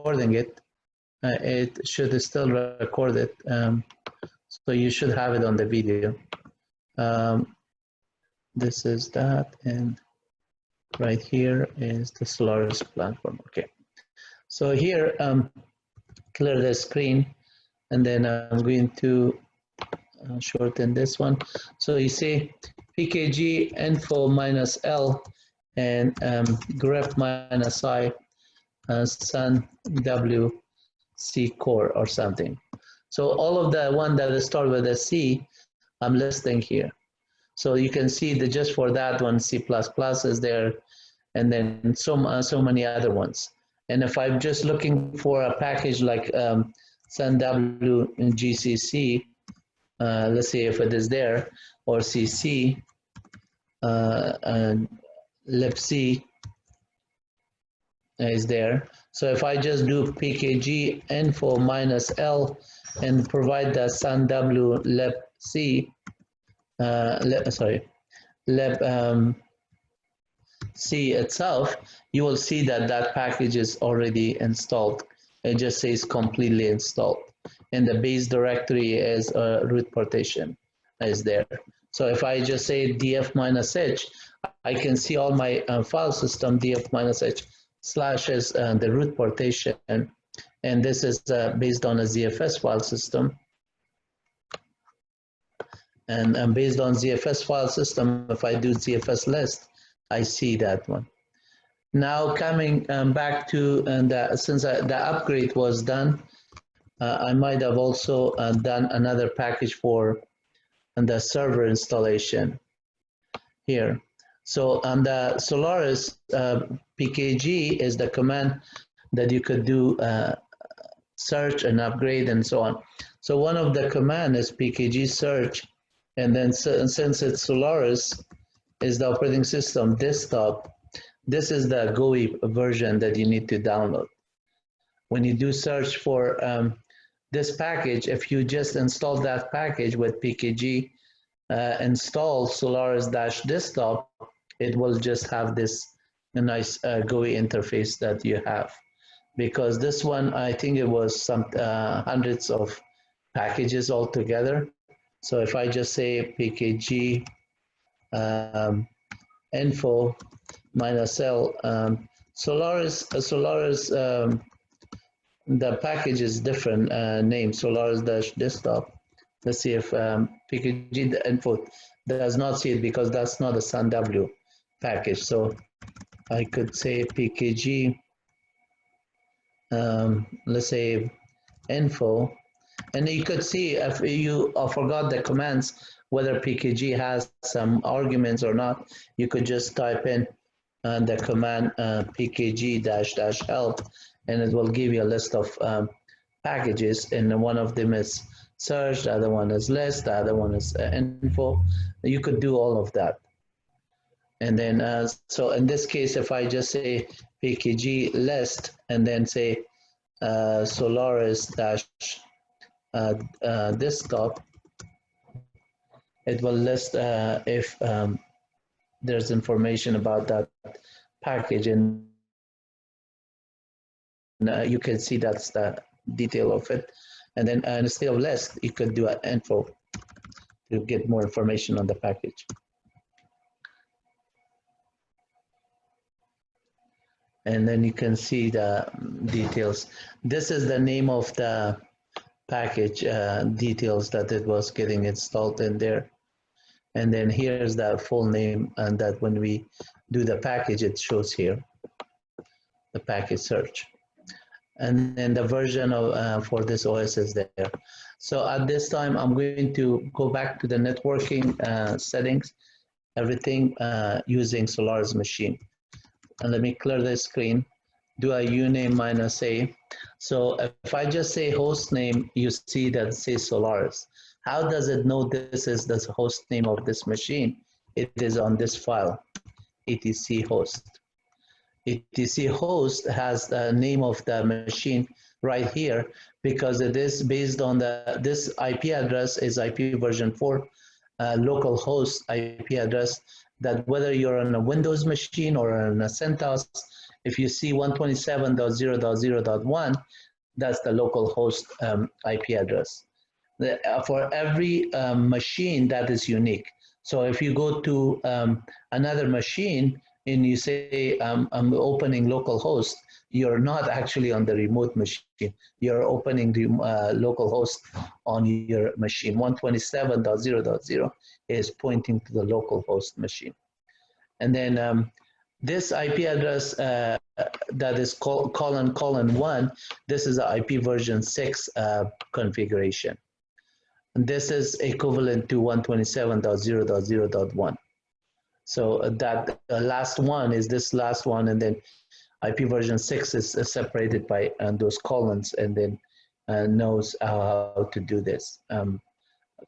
recording it. It should still record it. So you should have it on the video. This is that, and right here is the Solaris platform. Okay. So here, clear the screen, and then I'm going to shorten this one. So you see PKG info minus L and grep minus I sun W C core or something. So all of the one that start with a C, I'm listing here. So you can see that just for that one, C++ is there, and then so many other ones. And if I'm just looking for a package like sun W and GCC, let's see if it is there, or CC, and libc is there. So if I just do pkg info minus L and provide the sun W libc, C itself, you will see that that package is already installed. It just says completely installed. And the base directory is root partition is there. So if I just say df minus h, I can see all my file system df minus h slash is the root partition. And this is based on a ZFS file system. And based on ZFS file system, if I do ZFS list, I see that one. Now coming back to, since the upgrade was done, I might have also done another package for the server installation here. So on the Solaris, pkg is the command that you could do search and upgrade and so on. So one of the command is pkg search, and then since it's Solaris is the operating system desktop, this is the GUI version that you need to download. When you do search for this package, if you just install that package with pkg install Solaris-desktop, it will just have this nice GUI interface that you have. Because this one, I think it was some hundreds of packages altogether. So if I just say pkg info minus L, Solaris, the package is different name, Solaris-desktop. Let's see if pkg the info does not see it because that's not a sun W package. So I could say pkg, let's say info, and you could see if you forgot the commands, whether pkg has some arguments or not, you could just type in the command pkg-help, and it will give you a list of packages, and one of them is search, the other one is list, the other one is info. You could do all of that. And then, so in this case, if I just say pkg list and then say Solaris-desktop, it will list if there's information about that package, and you can see that's the detail of it. And then instead of list, you could do an info to get more information on the package. And then you can see the details. This is the name of the package details that it was getting installed in there. And then here's the full name, and that when we do the package, it shows here, the package search. And then the version of, for this OS is there. So at this time, I'm going to go back to the networking settings, everything using Solaris machine. And let me clear the screen, do a uname minus A. So if I just say host name, you see that it says Solaris. How does it know this is the host name of this machine? It is on this file, etc host. etc host has the name of the machine right here because it is based on this IP address is IP version 4 local host IP address, that whether you're on a Windows machine or on a CentOS, if you see 127.0.0.1, that's the local host IP address. For every machine, that is unique. So if you go to another machine and you say, I'm opening localhost, you're not actually on the remote machine. You're opening the localhost on your machine. 127.0.0 is pointing to the localhost machine. And then this IP address that is ::1, this is the IP version 6 configuration. And this is equivalent to 127.0.0.1. So that last one is this last one, and then IP version 6 is separated by those colons, and then knows how to do this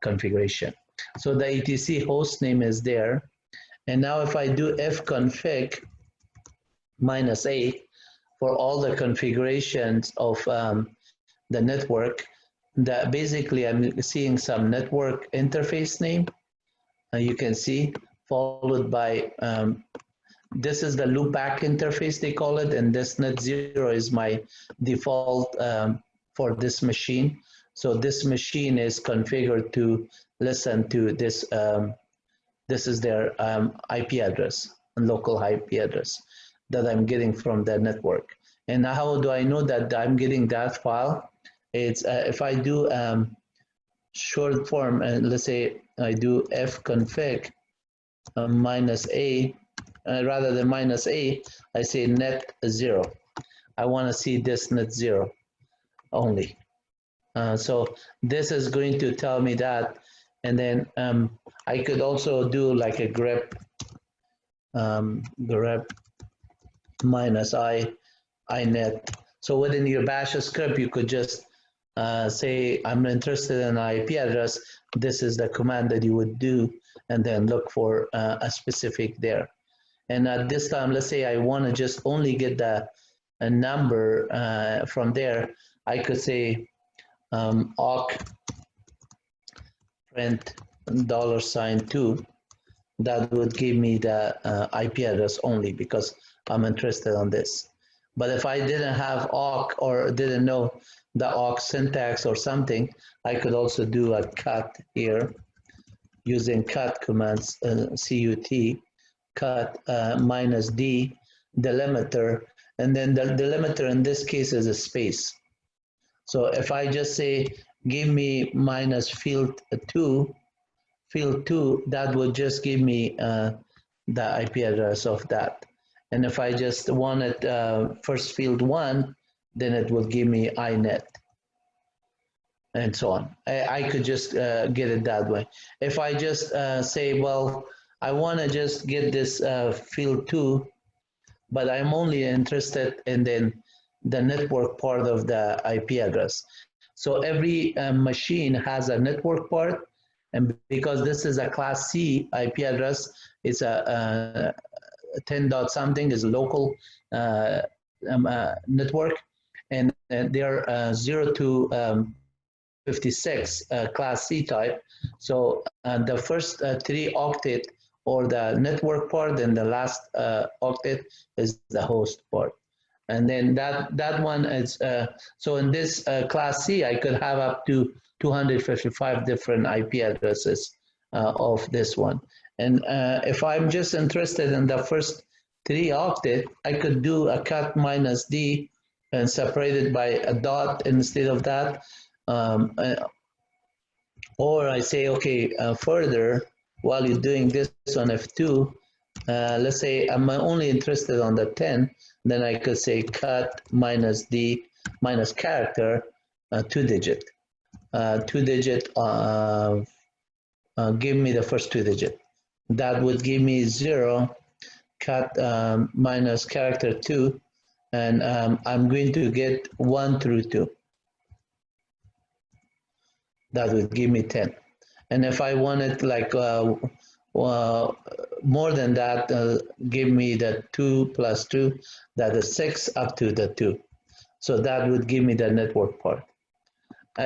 configuration. So the etc host name is there. And now if I do fconfig -a for all the configurations of the network, that basically I'm seeing some network interface name, you can see, followed by, this is the loopback interface they call it, and this net0 is my default for this machine. So this machine is configured to listen to this, this is their IP address, local IP address that I'm getting from the network. And how do I know that I'm getting that file? It's if I do short form, and let's say I do fconfig -a, rather than -a, I say net0. I want to see this net0 only. So this is going to tell me that, and then I could also do like a grep grep -i inet. So within your bash script, you could just say, I'm interested in an IP address. This is the command that you would do, and then look for a specific there. And at this time, let's say I want to just only get a number from there. I could say awk print $2. That would give me the IP address only, because I'm interested on this. But if I didn't have awk or didn't know the awk syntax or something, I could also do a cut here using cut commands, cut, -d, delimiter, and then the delimiter in this case is a space. So if I just say, give me -field2, that would just give me the IP address of that. And if I just wanted first field 1, then it will give me inet, and so on. I could just get it that way. If I just say, well, I want to just get this field 2, but I'm only interested in then the network part of the IP address. So every machine has a network part, and because this is a class C IP address, it's a 10 dot something is local network, and they're 0 to 56 class C type. So the first 3 octet or the network part, and the last octet is the host part. And then that one is, so in this class C, I could have up to 255 different IP addresses of this one. And if I'm just interested in the first 3 octet, I could do a cut -d and separate it by a dot instead of that. Or I say, okay, further, while you're doing this on F2, let's say I'm only interested on the 10, then I could say cut -d minus character 2-digit. 2-digit, give me the first 2-digit. That would give me 0, cut minus character 2, and I'm going to get 1 through 2. That would give me 10. And if I wanted like more than that, give me the 2 plus 2, that is 6 up to the 2. So that would give me the network part.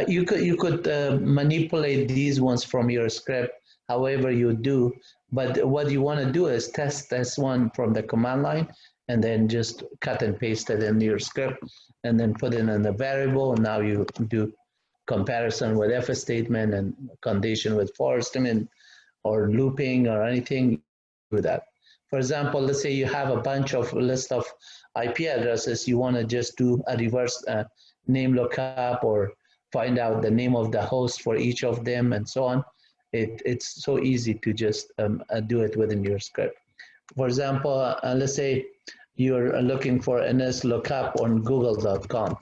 You could manipulate these ones from your script however you do, but what you want to do is test this one from the command line and then just cut and paste it in your script, and then put it in the variable. And now you do comparison with if statement and condition with for statement or looping or anything. Do that. For example, let's say you have a bunch of list of IP addresses. You want to just do a reverse name lookup or find out the name of the host for each of them and so on. It's so easy to just do it within your script. For example, let's say you're looking for nslookup on google.com.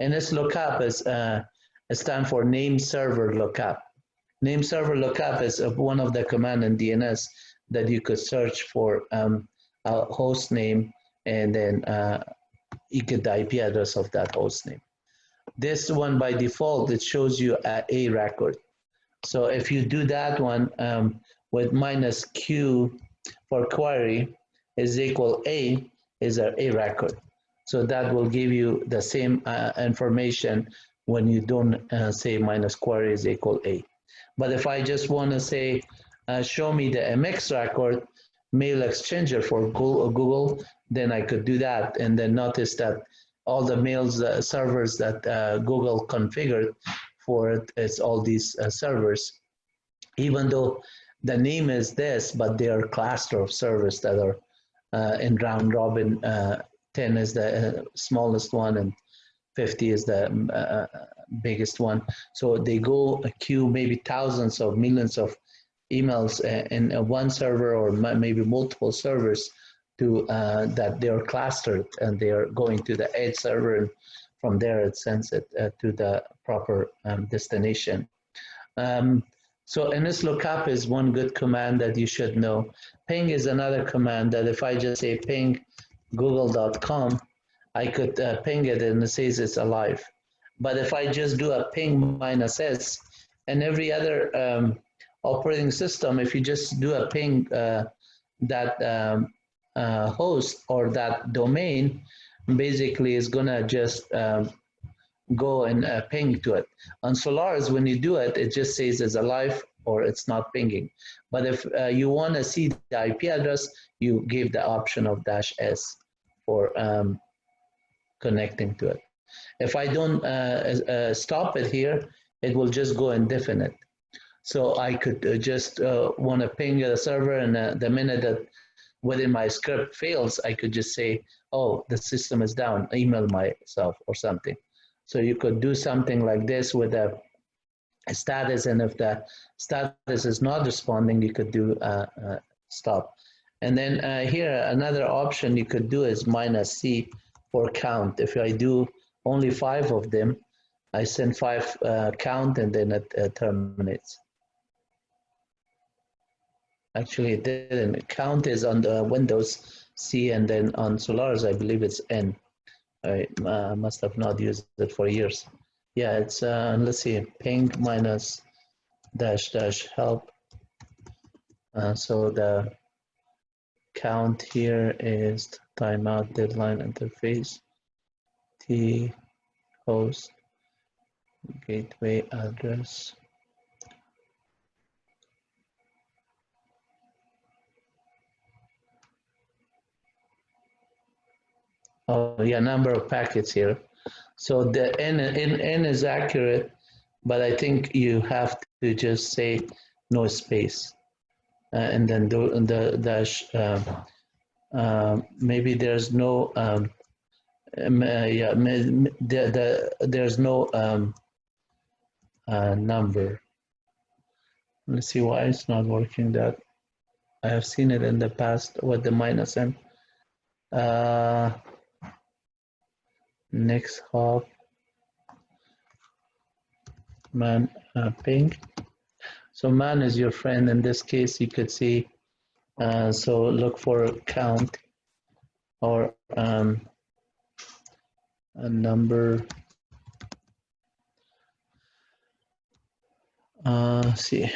nslookup is stands for name server lookup. Name server lookup is one of the command in DNS that you could search for a host name, and then you get the IP address of that host name. This one by default, it shows you a record. So if you do that one with minus Q for query is equal A is a record. So that will give you the same information when you don't say minus query is equal A. But if I just want to say, show me the MX record, mail exchanger for Google, then I could do that. And then notice that all the mails servers that Google configured for it is all these servers. Even though the name is this, but they are a cluster of servers that are in round robin. 10 is the smallest one, and 50 is the biggest one. So they go queue maybe thousands of millions of emails in one server, or maybe multiple servers to that they are clustered, and they are going to the edge server, and from there it sends it to the proper destination. So nslookup is one good command that you should know. Ping is another command that if I just say ping google.com, I could ping it and it says it's alive. But if I just do a ping minus S, and every other operating system, if you just do a ping that host or that domain, basically is gonna just go and ping to it. On Solaris, when you do it, it just says it's alive or it's not pinging. But if you want to see the IP address, you give the option of -S for connecting to it. If I don't stop it here, it will just go indefinite. So I could just want to ping a server, and the minute that within my script fails, I could just say, oh, the system is down, email myself or something. So you could do something like this with a status, and if the status is not responding, you could do stop. And then here, another option you could do is -C for count. If I do only 5 of them, I send 5 count, and then it terminates. Actually, it didn't. Count is on the Windows C, and then on Solaris, I believe it's N. I must have not used it for years. Yeah, it's, let's see, ping minus -- help. So the count here is timeout deadline interface, T host, gateway address. Oh yeah, number of packets here. So the N is accurate, but I think you have to just say no space, and then the dash. Maybe there's no. Yeah, there's no number. Let's see why it's not working. That I have seen it in the past with the -M. Next hop. Man ping. So man is your friend. In this case, you could see. So look for count or a number. See.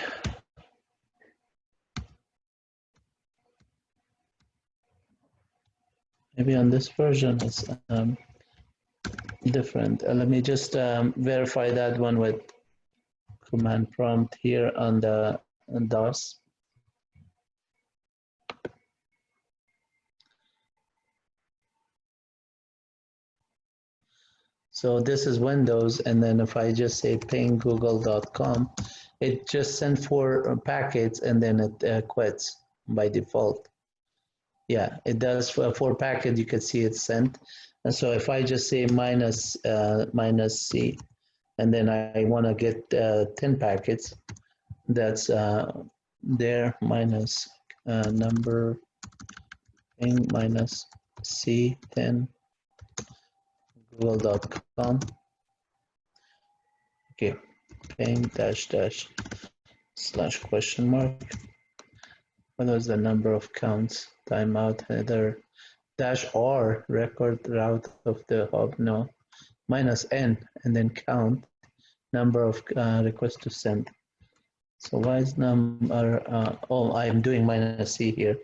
Maybe on this version it's different. Let me just verify that one with command prompt here on the DOS. So this is Windows, and then if I just say ping google.com, it just sent 4 packets and then it quits by default. Yeah, it does for 4 packets. You can see it's sent. And so if I just say minus C, and then I want to get 10 packets, that's there minus number ping minus C 10 google.com. Okay, ping dash dash slash question mark. What was the number of counts? Timeout header dash R record route of the hub. No, minus N and then count number of requests to send. So why is number? Oh, I'm doing minus C here.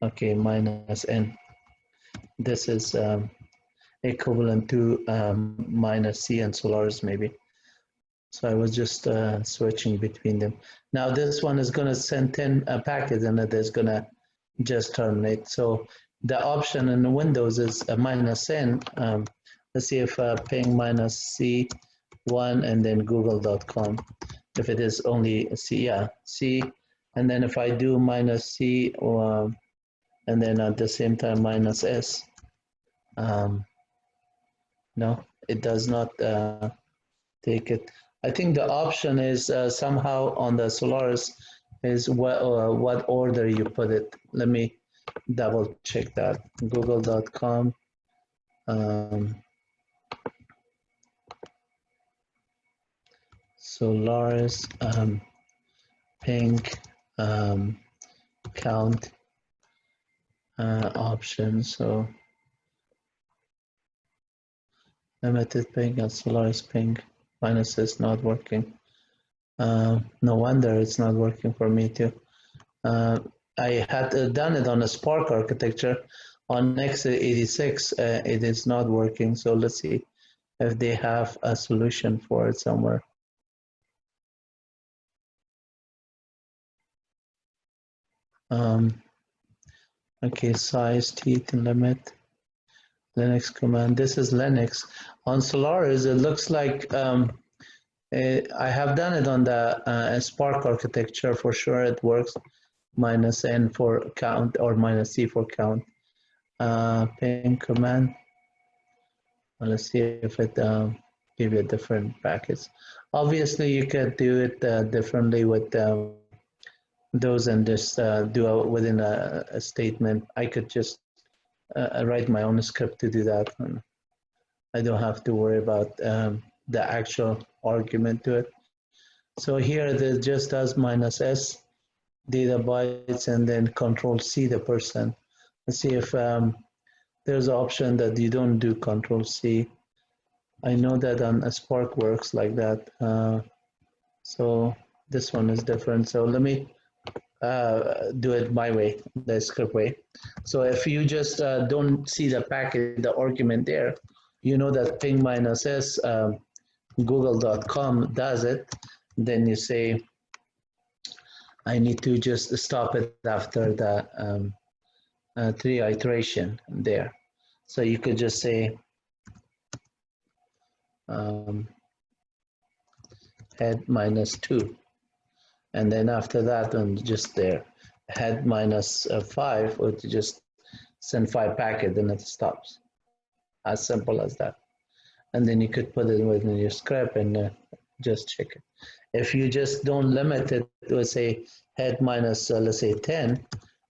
Okay, minus N. This is equivalent to minus C and Solaris maybe. So I was just switching between them. Now this one is going to send 10 packets and it is going to just terminate. So the option in Windows is minus N. Let's see if ping minus C1 and then google.com. If it is only C, yeah, C. And then if I do minus C and then at the same time minus S, no, it does not take it. I think the option is somehow on the Solaris is what order you put it. Let me double check that. Google.com. Solaris ping count option. So limited ping and Solaris ping minus is not working. No wonder it's not working for me too. I had done it on a Spark architecture. On x86, it is not working. So let's see if they have a solution for it somewhere. Okay, size, teeth, and limit. Linux command. This is Linux. On Solaris, it looks like I have done it on the Spark architecture for sure. It works. Minus N for count or minus C for count. Ping command. Well, let's see if it give you different packets. Obviously, you could do it differently with those and just do within a statement. I could just write my own script to do that. And I don't have to worry about the actual argument to it. So here it just does minus S data bytes and then control C the percent. Let's see if there's an option that you don't do control C. I know that on a Spark works like that. So this one is different. So let me do it my way, the script way. So if you just don't see the packet, the argument there, you know that ping minus S google.com does it. Then you say, I need to just stop it after the 3 iteration there. So you could just say head minus 2. And then after that one, just there, head minus 5, or to just send 5 packets, then it stops. As simple as that. And then you could put it within your script and just check it. If you just don't limit it to say head minus, let's say 10,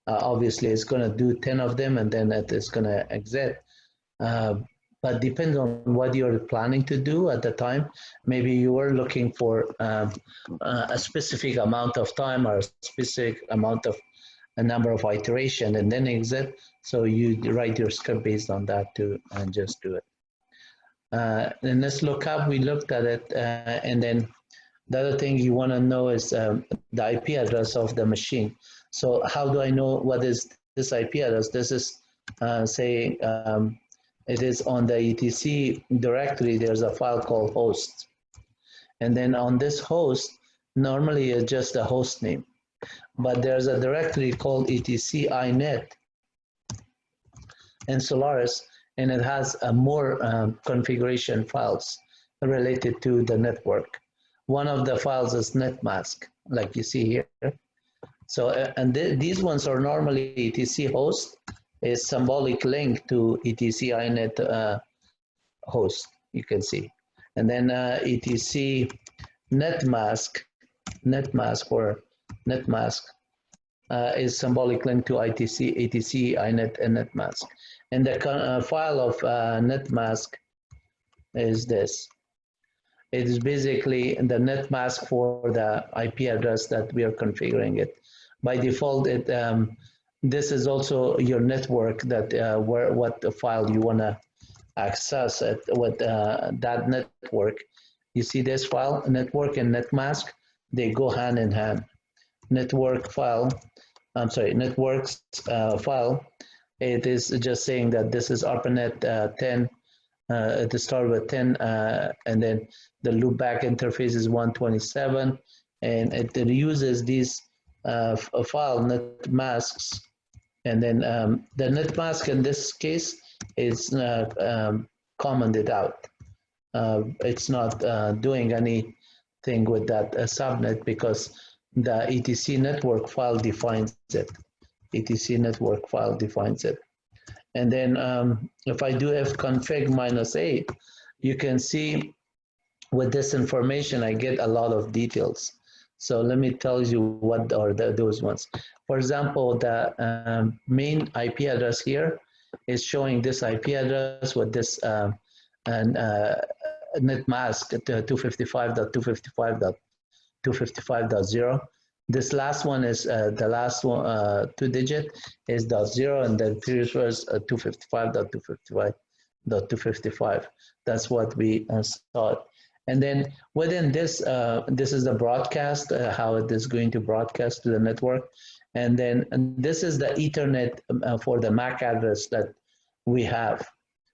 obviously it's going to do 10 of them and then it is going to exit. But depends on what you're planning to do at the time. Maybe you were looking for a specific amount of time or a specific amount of a number of iteration and then exit. So you write your script based on that too and just do it. In this lookup, we looked at it and then the other thing you want to know is the IP address of the machine. So how do I know what is this IP address? This is say it is on the etc directory. There's a file called host, and then on this host normally it's just a host name, but there's a directory called etc inet and Solaris. and it has more configuration files related to the network. One of the files is netmask, like you see here. So, and these ones are normally etc host, a symbolic link to etc inet host, you can see. And then etc netmask, or netmask is symbolic link to etc inet and netmask. And the file of netmask is this. It is basically the netmask for the IP address that we are configuring it. By default, this is also your network that what file you want to access it with that network. You see this file, network and netmask, they go hand in hand. Network file, networks file, it is just saying that this is ARPANET 10, to start with 10, and then the loopback interface is 127, and it uses these file net masks, and then the net mask in this case is commented out. It's not doing anything with that subnet because the etc network file defines it. etc network file defines it. And then if I do fconfig -8, you can see with this information, I get a lot of details. So let me tell you what are those ones. For example, the main IP address here is showing this IP address with this net mask 255.255.255.0. This last one is the last one, 2 digit is .0, and then previous was 255.255.255. That's what we saw. And then within this, this is the broadcast, how it is going to broadcast to the network. And then this is the Ethernet for the MAC address that we have.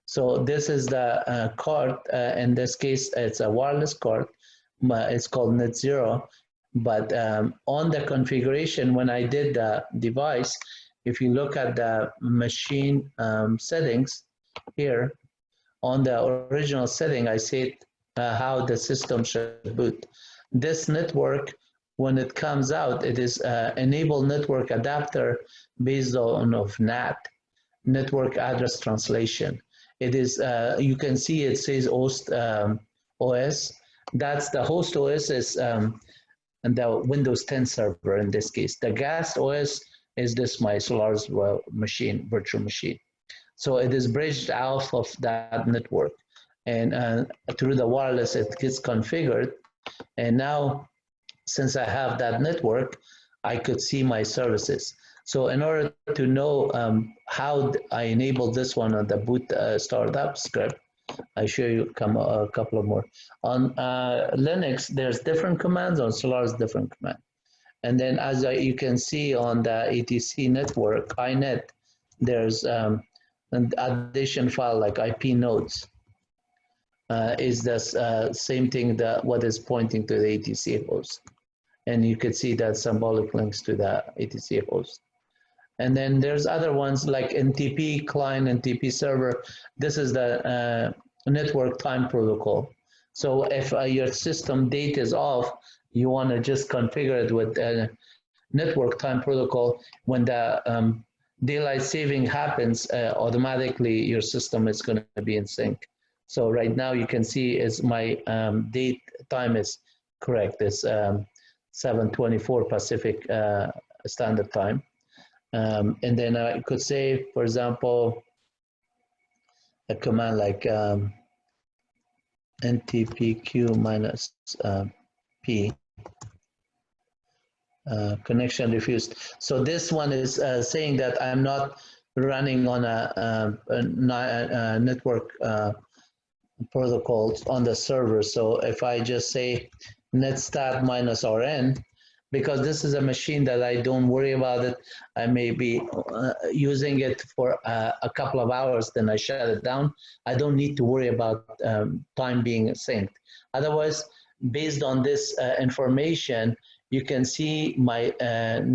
So this is the card. In this case, it's a wireless card. It's called Net 0. But on the configuration, when I did the device, if you look at the machine settings here, on the original setting, I said how the system should boot. This network, when it comes out, it is enable network adapter based on of NAT, network address translation. It is, you can see it says host OS. That's the host OS is and the Windows 10 server in this case. The guest OS is this my Solaris machine, virtual machine. So it is bridged out of that network, and through the wireless it gets configured. And now, since I have that network, I could see my services. So in order to know how I enable this one on the boot startup script, I show you a couple of more. On Linux, there's different commands. On Solaris, different command. And then as you can see on the etc network, inet, there's an addition file like IP nodes. Is this same thing that what is pointing to the etc host. And you could see that symbolic links to the etc host. And then there's other ones like NTP client, NTP server. This is the network time protocol. So if your system date is off, you want to just configure it with network time protocol. When the daylight saving happens, automatically your system is going to be in sync. So right now you can see is my date time is correct. It's 7:24 Pacific Standard Time. And then I could say, for example, a command like ntpq -p, connection refused. So this one is saying that I'm not running on a network protocols on the server. So if I just say netstat -rn, because this is a machine that I don't worry about it, I may be using it for a couple of hours, then I shut it down. I don't need to worry about time being synced. Otherwise, based on this information, you can see my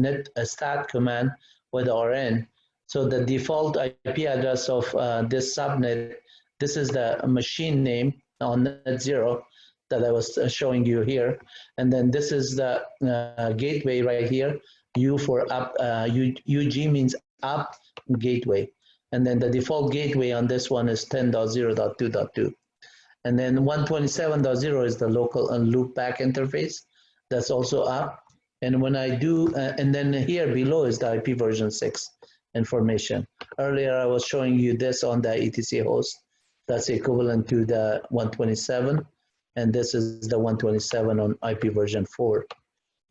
net stat command with RN. So the default IP address of this subnet, this is the machine name on net 0 that I was showing you here. And then this is the gateway right here. U for up, UG means up gateway. And then the default gateway on this one is 10.0.2.2. And then 127.0 is the local loop back interface. That's also up. And when I do, and then here below is the IP version 6 information. Earlier I was showing you this on the etc host. That's equivalent to the 127. And this is the 127 on IP version 4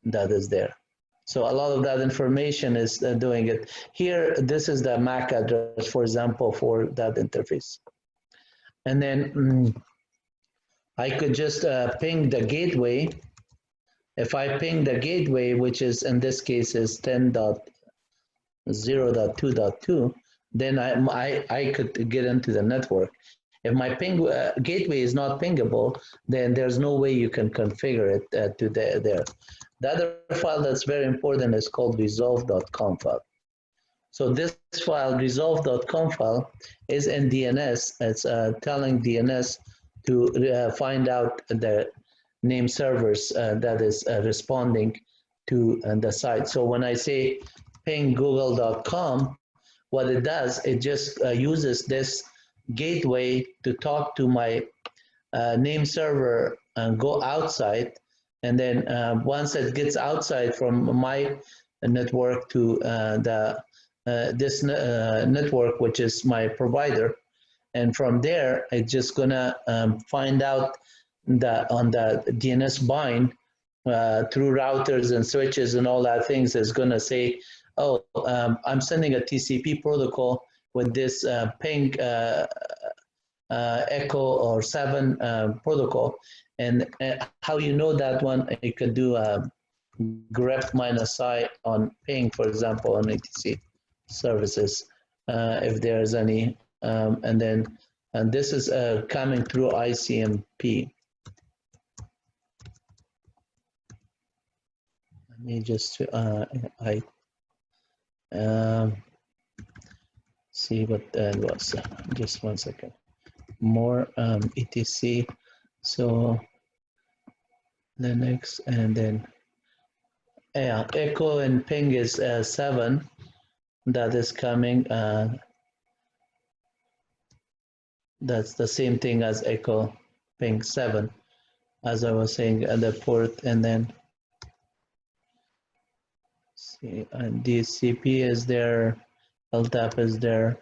that is there. So a lot of that information is doing it. Here, this is the MAC address, for example, for that interface. And then I could just ping the gateway. If I ping the gateway, which is in this case is 10.0.2.2, then I could get into the network. If my gateway is not pingable, then there's no way you can configure it to there. The other file that's very important is called resolve.com file. So this file, resolve.com file, is in DNS. It's telling DNS to find out the name servers that is responding to the site. So when I say ping google.com, what it does, it just uses this gateway to talk to my name server and go outside. And then once it gets outside from my network to this network, which is my provider, and from there, it's just gonna find out that on the DNS bind through routers and switches and all that things is gonna say, oh, I'm sending a TCP protocol with this ping echo or 7 protocol. And how you know that one, you could do grep -I on ping, for example, on etc services, if there's any. And this is coming through ICMP. Let me just see what that was. Just 1 second. More etc. So Linux, and then yeah, echo and ping is 7. That is coming. That's the same thing as echo ping 7, as I was saying at the port. And then see, DCP is there, LTAP is there.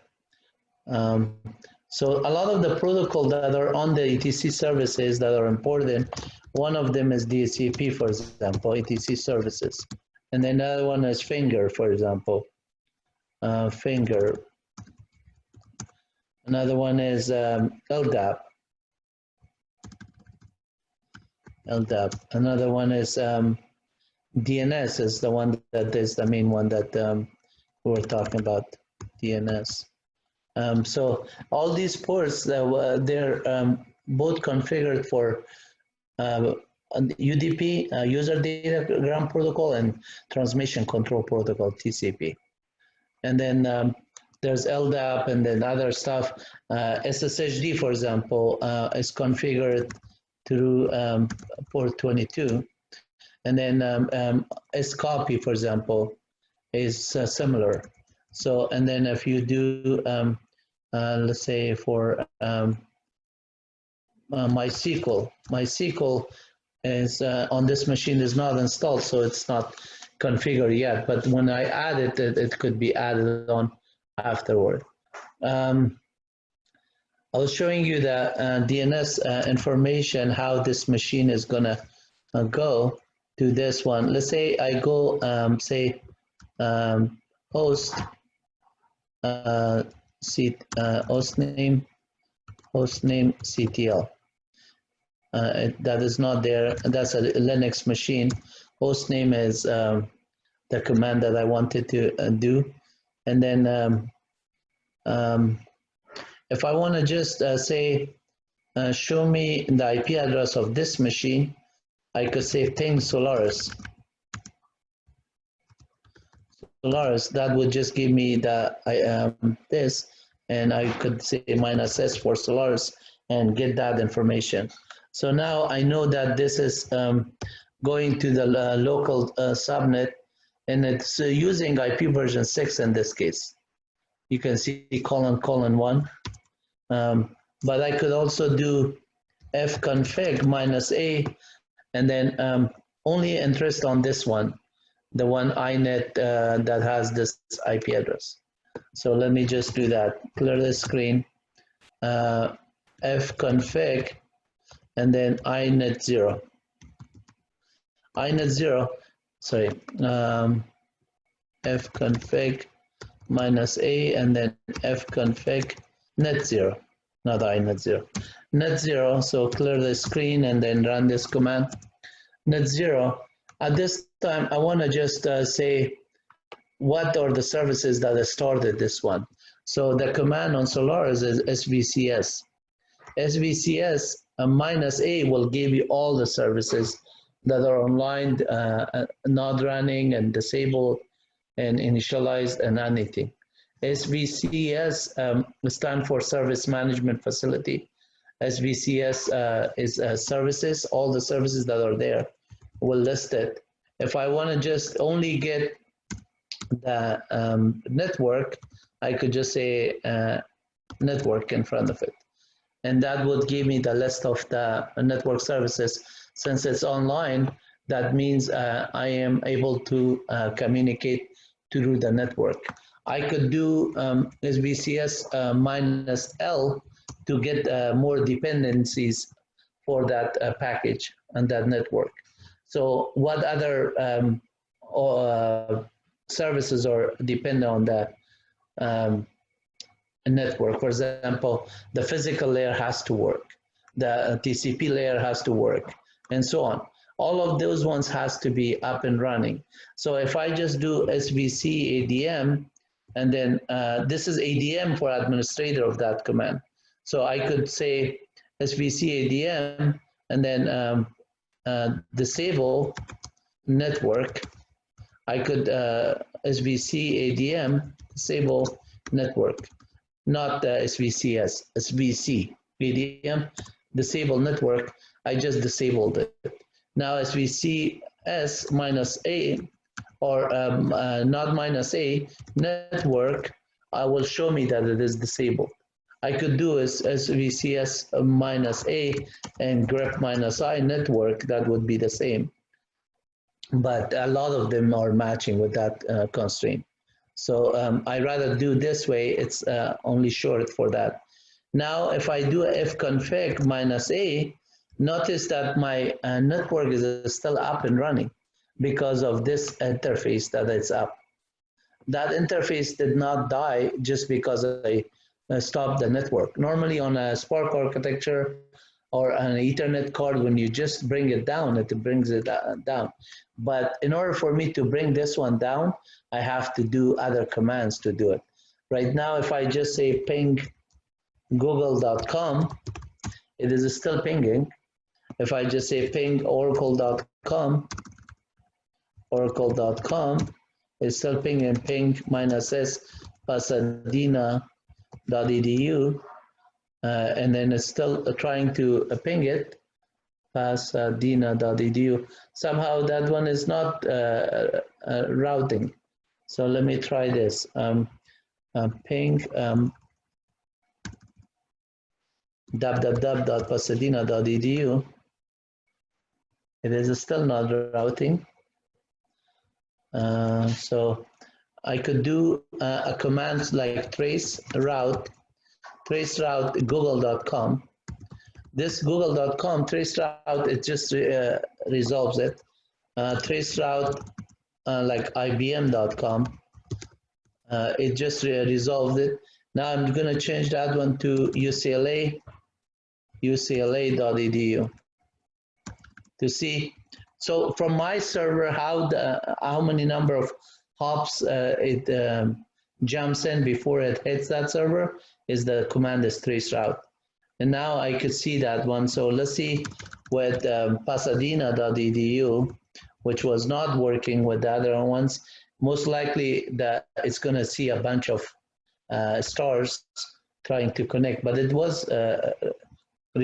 So a lot of the protocol that are on the etc services that are important, one of them is DCP, for example, etc services. And then another one is finger, for example. Finger. Another one is LDAP. Another one is DNS is the one that is the main one that we're talking about, DNS. So all these ports, they're both configured for UDP, user datagram protocol, and transmission control protocol, TCP. And then there's LDAP and then other stuff. SSHD, for example, is configured through port 22. And then scopy, for example, is similar. So, and then if you do, let's say for MySQL is on this machine is not installed, so it's not configured yet. But when I add it, it could be added on afterward. I was showing you the DNS information, how this machine is gonna go to this one. Let's say I go, say, host hostname CTL. That is not there. That's a Linux machine. Hostname is the command that I wanted to do. And then if I want to just say, show me the IP address of this machine, I could say ping Solaris. Solaris, that would just give me the this, and I could say -S for Solaris and get that information. So now I know that this is going to the local subnet, and it's using IP version 6 in this case. You can see ::1. But I could also do fconfig -A, and then only interest on this one, the one inet that has this IP address. So let me just do that. Clear the screen. Fconfig, and then inet 0. Inet 0, sorry, fconfig -A, and then fconfig net 0, not inet 0. Net 0, so clear the screen and then run this command. Net 0, at this time, I want to just say what are the services that started this one. So the command on Solaris is svcs. svcs -A will give you all the services that are online, not running and disabled and initialized and anything. SVCS stands for Service Management Facility. SVCS is services, all the services that are there will list it. If I want to just only get the network, I could just say network in front of it. And that would give me the list of the network services. Since it's online, that means I am able to communicate through the network. I could do SVCS -L to get more dependencies for that package and that network. So what other services are dependent on that network? For example, the physical layer has to work, the TCP layer has to work, and so on. All of those ones has to be up and running. So if I just do SVC ADM, and then this is ADM for administrator of that command. So I could say SVC ADM, and then disable network. I could SVC ADM, disable network, not SVCS, SVC ADM, disable network. I just disabled it. Now SVCS -A, or not -A, network, will show me that it is disabled. I could do is SVCS -A and grep -I network, that would be the same. But a lot of them are matching with that constraint. So I rather do this way, it's only short for that. Now if I do fconfig -A, notice that my network is still up and running because of this interface that it's up. That interface did not die just because I stopped the network. Normally on a Spark architecture or an Ethernet card, when you just bring it down, it brings it down. But in order for me to bring this one down, I have to do other commands to do it. Right now, if I just say ping google.com, it is still pinging. If I just say ping oracle.com, it's still pinging ping -S pasadena.edu, and then it's still trying to ping it, pasadena.edu. Somehow that one is not routing. So let me try this. Ping www.pasadena.edu. It is still not routing. So I could do a command like trace route google.com. This google.com trace route, it just resolves it. Trace route like ibm.com, it just resolved it. Now I'm going to change that one to ucla.edu to see. So from my server, how many number of hops it jumps in before it hits that server is the command is trace route. And now I could see that one. So let's see with pasadena.edu, which was not working with the other ones. most likely that it's going to see a bunch of stars trying to connect, but it was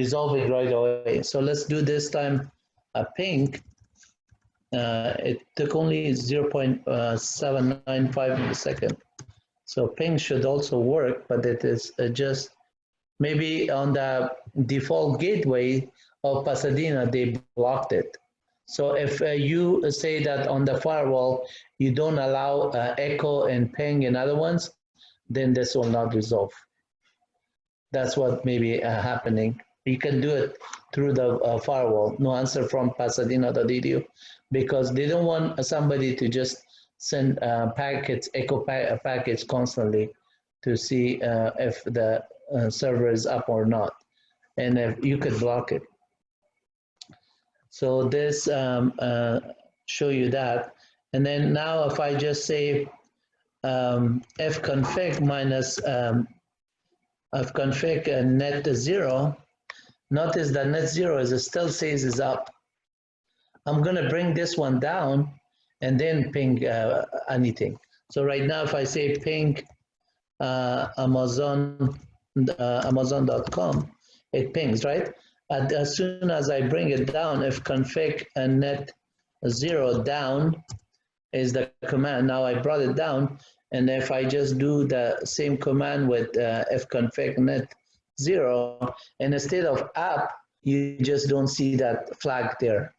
resolving right away. So let's do this time a ping. It took only 0.795 milliseconds. So ping should also work, but it is just maybe on the default gateway of Pasadena, they blocked it. So if you say that on the firewall, you don't allow echo and ping and other ones, then this will not resolve. That's what may be happening. You can do it through the firewall. No answer from Pasadena.edu, because they don't want somebody to just send packets, echo packets constantly to see if the server is up or not, and if you could block it. So this show you that, and then now if I just say fconfig minus fconfig net 0, notice that net 0 is still says is up. I'm going to bring this one down and then ping anything. So right now, if I say ping Amazon.com, it pings, right? And as soon as I bring it down, if config and net 0 down is the command. Now I brought it down, and if I just do the same command with fconfig net 0, and instead of up, you just don't see that flag there.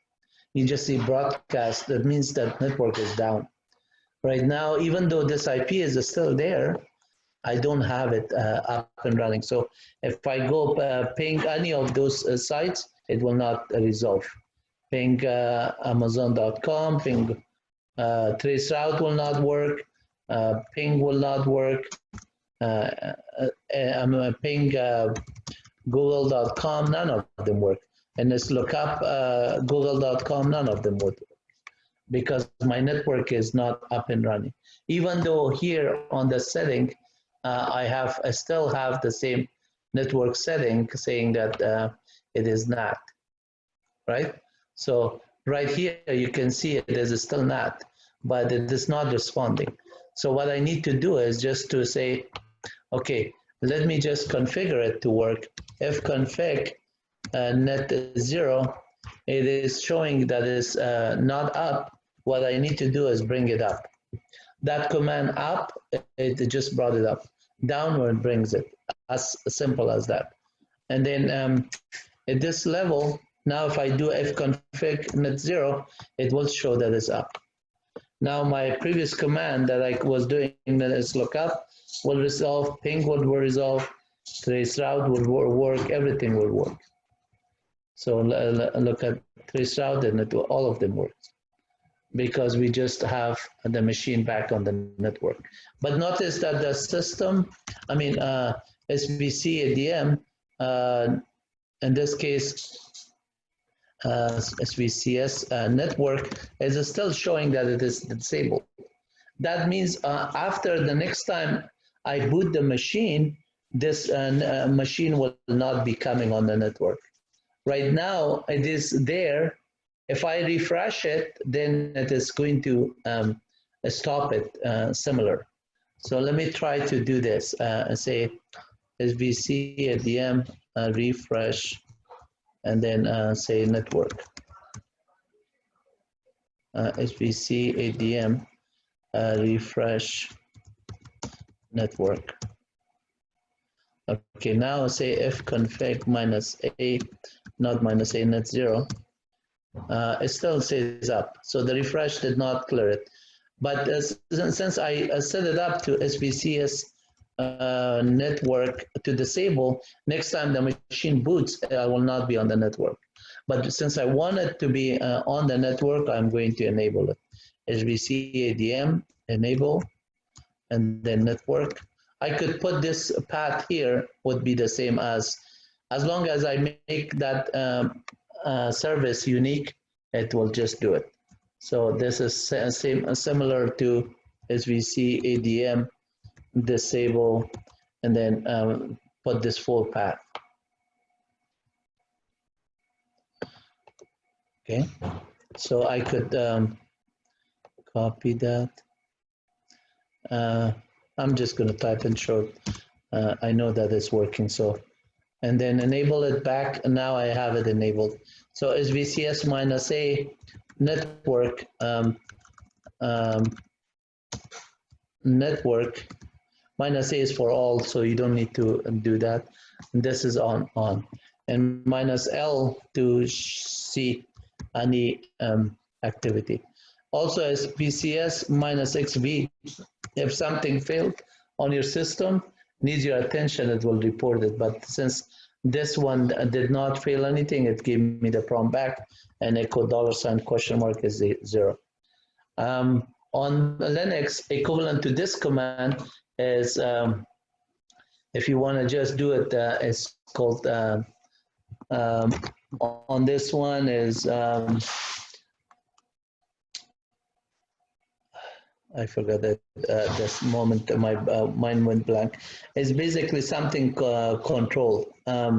You just see broadcast. That means that network is down. Right now, even though this IP is still there, I don't have it up and running. So if I go ping any of those sites, it will not resolve. Ping Amazon.com, ping traceroute will not work, ping will not work, ping Google.com, none of them work. And let's look up Google.com, none of them would, because my network is not up and running. Even though here on the setting, I still have the same network setting saying that it is not, right? So right here, you can see it is still not, but it is not responding. So what I need to do is just to say, okay, let me just configure it to work. Fconfig net 0, it is showing that it's not up. What I need to do is bring it up. That command up, it just brought it up. Downward brings it, as simple as that. And then at this level, now if I do fconfig net 0, it will show that it's up. Now my previous command that I was doing, that is lookup, will resolve, ping will resolve, traceroute will work, everything will work. So look at traceroute, and all of them work, because we just have the machine back on the network. But notice that the system, SBC ADM, in this case, SVCS network is still showing that it is disabled. That means after the next time I boot the machine, this machine will not be coming on the network. Right now, it is there. If I refresh it, then it is going to stop it similar. So let me try to do this. Say SVC ADM refresh, and then say network. SVC ADM refresh network. Okay, now say fconfig minus A, not minus A net 0. It still says up. So the refresh did not clear it. But since I set it up to SVCS network to disable, next time the machine boots, I will not be on the network. But since I want it to be on the network, I'm going to enable it. SVC ADM, enable, and then network. I could put this path here, would be the same as long as I make that service unique, it will just do it. So this is similar to SVC ADM, disable, and then put this full path. Okay, so I could copy that. I'm just going to type in short. I know that it's working, so, and then enable it back, and now I have it enabled. So is VCS minus A network, network minus A is for all, so you don't need to do that. And this is on, and minus L to see any activity. Also as VCS minus XV, if something failed on your system, needs your attention, it will report it. But since this one did not fail anything, it gave me the prompt back, and echo $ question mark is 0. On Linux, equivalent to this command is, if you want to just do it, it's called, on this one is, I forgot that this moment my mind went blank. It's basically something control. I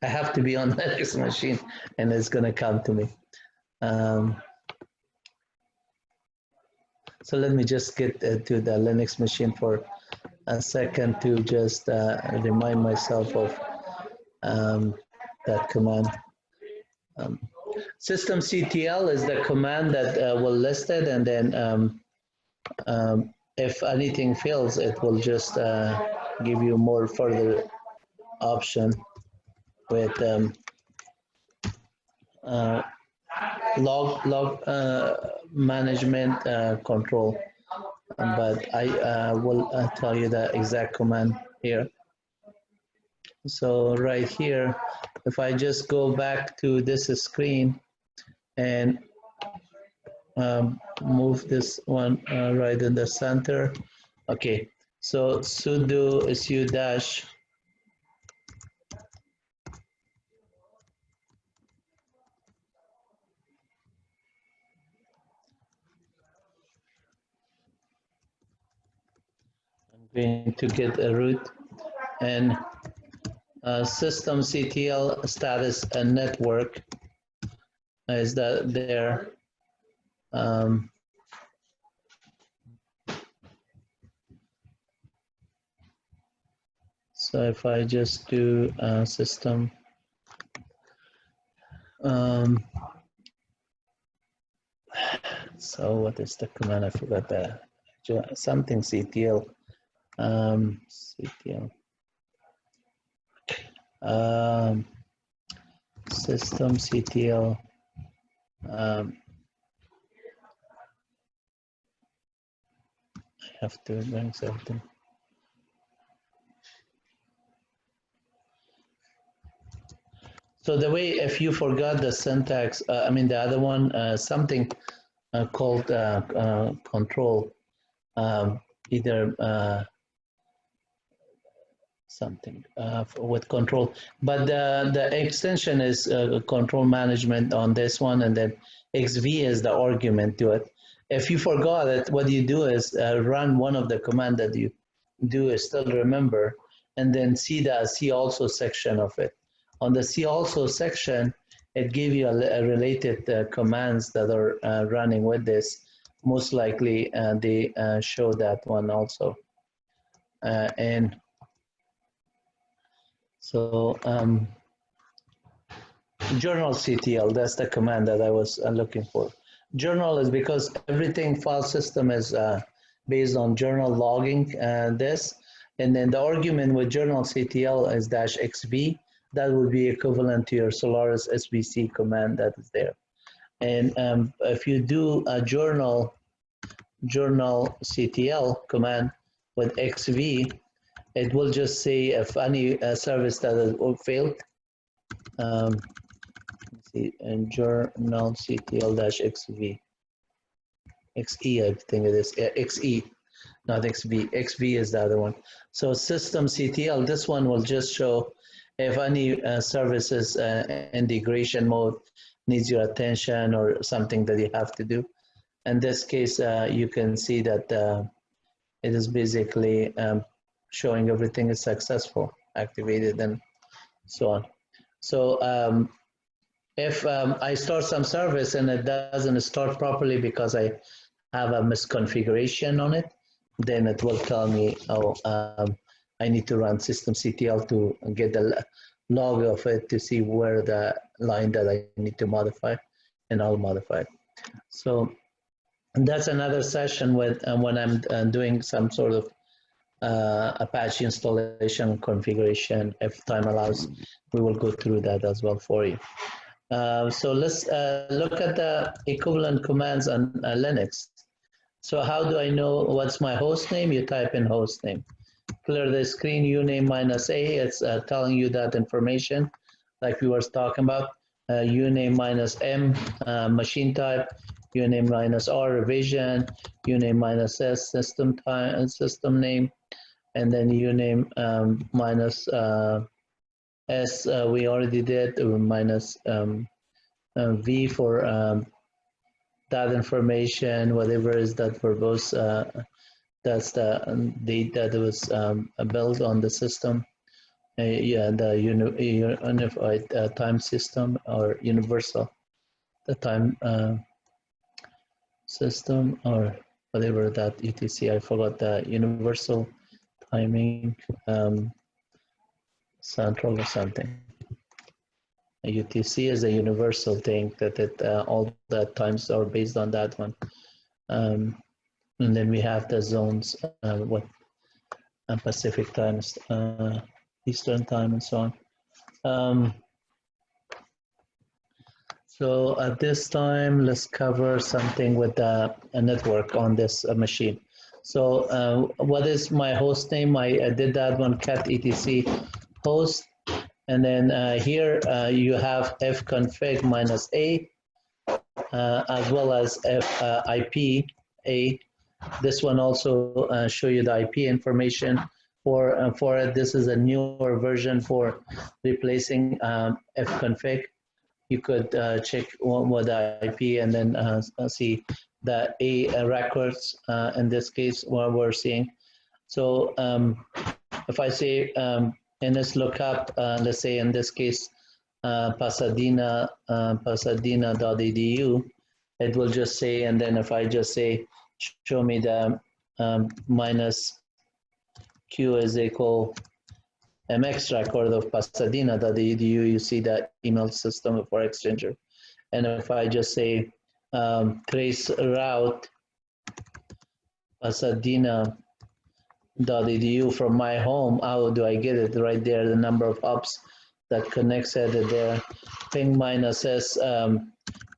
have to be on the Linux machine, and it's going to come to me. So let me just get to the Linux machine for a second to just remind myself of that command. Systemctl is the command that will list it, and then if anything fails, it will just give you more further option with log management control. But I will tell you the exact command here. So right here, if I just go back to this screen and move this one right in the center. Okay, so sudo su dash I'm going to get a root, and systemctl status and network is that there. So if I just do system, so what is the command? I forgot that. Something ctl, ctl, systemctl. I have to bring something. So the way, if you forgot the syntax, I mean the other one, something called control, either something with control, but the extension is control management on this one, and then XV is the argument to it. If you forgot it, what you do is run one of the command that you do is still remember, and then see the see also section of it. On the see also section, it gives you a related commands that are running with this. Most likely they show that one also. And so journal CTL, that's the command that I was looking for. Journal is because everything file system is based on journal logging this. And then the argument with journal CTL is -XV. That would be equivalent to your Solaris SBC command that is there. And if you do a journal CTL command with XV, it will just say if any service that has failed. Let's see, and journal CTL-XV. XE, I think it is. XE, not XV. XV is the other one. So systemctl, this one will just show if any services integration mode needs your attention or something that you have to do. In this case, you can see that it is basically showing everything is successful, activated, and so on. So if I start some service and it doesn't start properly because I have a misconfiguration on it, then it will tell me, oh, I need to run systemctl to get the log of it to see where the line that I need to modify, and I'll modify it. So that's another session with when I'm doing some sort of Apache installation configuration. If time allows, we will go through that as well for you. So let's look at the equivalent commands on Linux. So how do I know what's my host name? You type in host name. Clear the screen, uname minus A, it's telling you that information like we were talking about. Uname minus M, machine type, uname minus R, revision, uname minus S, system name, and then uname minus S, we already did, minus V for that information, whatever is that verbose, that's the date that was built on the system. Yeah, the unified time system, or universal, the time system, or whatever that UTC, I forgot the universal timing central or something. A UTC is a universal thing that all the times are based on that one. And then we have the zones, what Pacific times, Eastern time, and so on. So at this time, let's cover something with a network on this machine. So what is my host name? I did that one, cat etc host. And then here you have fconfig minus A, as well as IP A. This one also show you the IP information for it. This is a newer version for replacing fconfig. You could check what the IP and then see the A records in this case what we're seeing. So if I say in this lookup, let's say in this case Pasadena Pasadena.edu, it will just say, and then if I just say show me the minus Q is equal MX record of Pasadena.edu, you see that email system for Exchanger. And if I just say trace route Pasadena.edu from my home, how do I get it? Right there, the number of hops that connects it there. Ping minus S,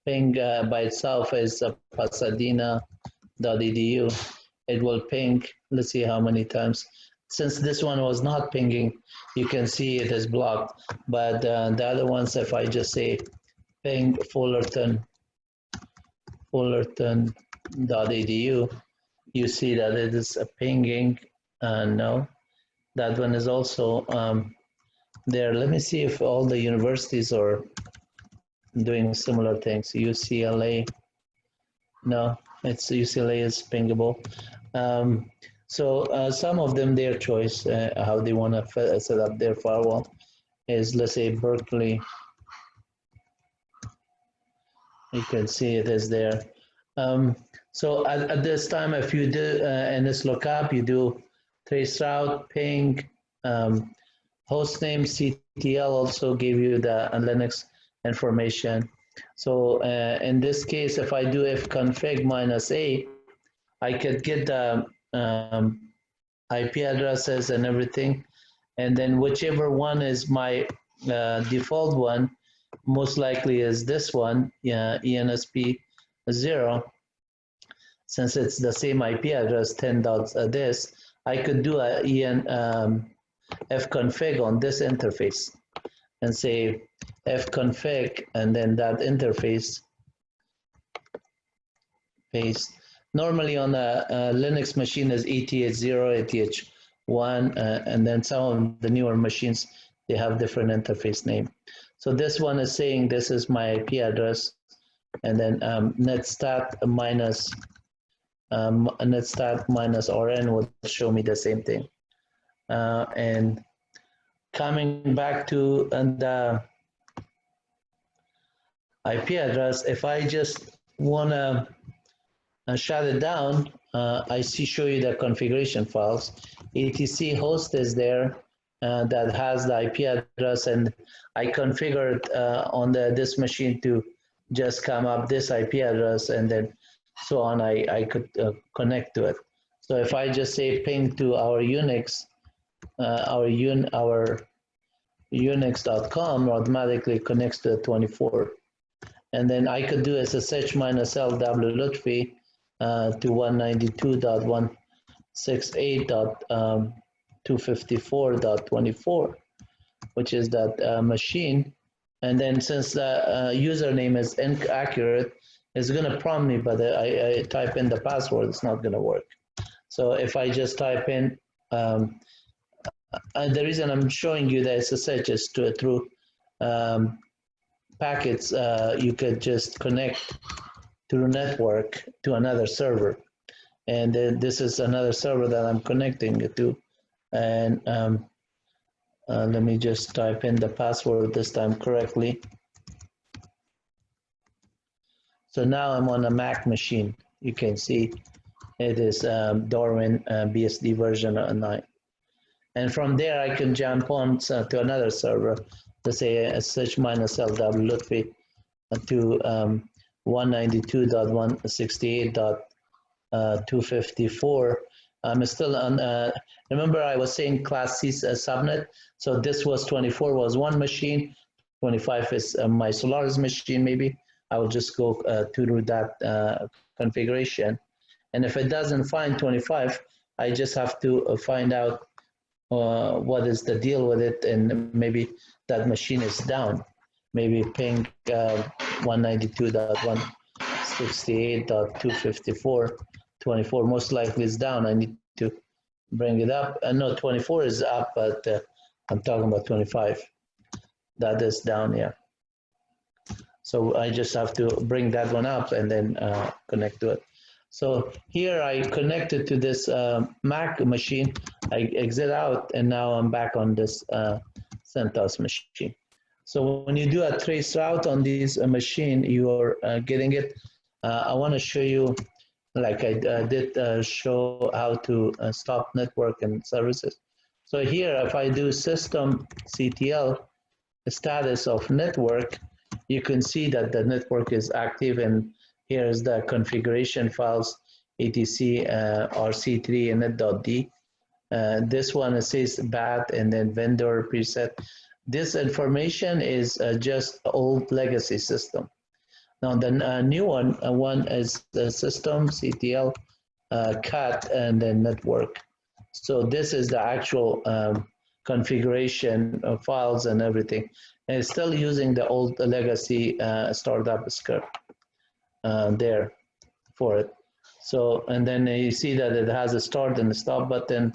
ping by itself is Pasadena.edu. It will ping, let's see how many times. Since this one was not pinging, you can see it is blocked. But the other ones, if I just say ping Fullerton.edu, you see that it is a pinging. No, that one is also there. Let me see if all the universities are doing similar things. UCLA, no, it's UCLA is pingable. So some of them, their choice, how they want to set up their firewall is, let's say, Berkeley. You can see it is there. So at this time, if you do in this lookup, you do trace route, ping, hostname, CTL also give you the Linux information. So in this case, if I do fconfig minus A, I could get the IP addresses and everything, and then whichever one is my default one, most likely is this one, ENSP 0. Since it's the same IP address, 10 dots this, I could do a fconfig on this interface and say fconfig, and then that interface paste. Normally on a Linux machine is ETH0, ETH1, and then some of the newer machines, they have different interface name. So this one is saying this is my IP address, and then netstat minus RN will show me the same thing. And coming back to the IP address, if I just want to shut it down, I show you the configuration files. etc host is there that has the IP address, and I configured on this machine to just come up this IP address, and then so on. I could connect to it. So if I just say ping to our Unix, our Unix.com automatically connects to the 24. And then I could do SSH minus LW Lutfi to 192.168.254.24, which is that machine. And then since the username is inaccurate, it's going to prompt me, but I type in the password, it's not going to work. So if I just type in, the reason I'm showing you the SSH is through packets, you could just connect through network to another server. And this is another server that I'm connecting it to. And let me just type in the password this time correctly. So now I'm on a Mac machine. You can see it is Darwin BSD version 9. And from there, I can jump on to another server, let's say SSH minus LW Lutfi to 192.168.254. I'm still on, remember I was saying class C subnet. So this was 24 was one machine, 25 is my Solaris machine maybe. I will just go through that configuration. And if it doesn't find 25, I just have to find out what is the deal with it, and maybe that machine is down. Maybe ping 192.168.254.24 most likely is down. I need to bring it up. No, 24 is up, but I'm talking about 25. That is down here. So I just have to bring that one up and then connect to it. So here I connected to this Mac machine. I exit out, and now I'm back on this CentOS machine. So when you do a trace route on this machine, you're getting it. I want to show you, like I did show how to stop network and services. So here, if I do system CTL status of network, you can see that the network is active, and here's the configuration files, etc rc3 and net.d. This one says BAT and then vendor preset. This information is just old legacy system. Now the new one is the system CTL cat and then network. So this is the actual configuration of files and everything. And it's still using the old legacy startup script there for it. So, and then you see that it has a start and a stop button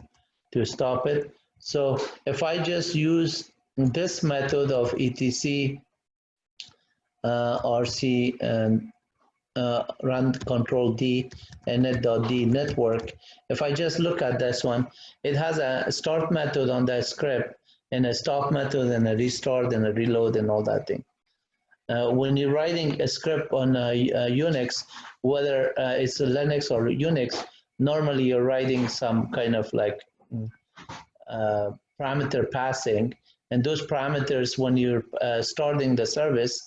to stop it. So if I just use this method of etc rc and run control D and net.d network, if I just look at this one, it has a start method on that script and a stop method and a restart and a reload and all that thing. When you're writing a script on Unix, whether it's a Linux or Unix, normally you're writing some kind of like parameter passing, and those parameters, when you're starting the service,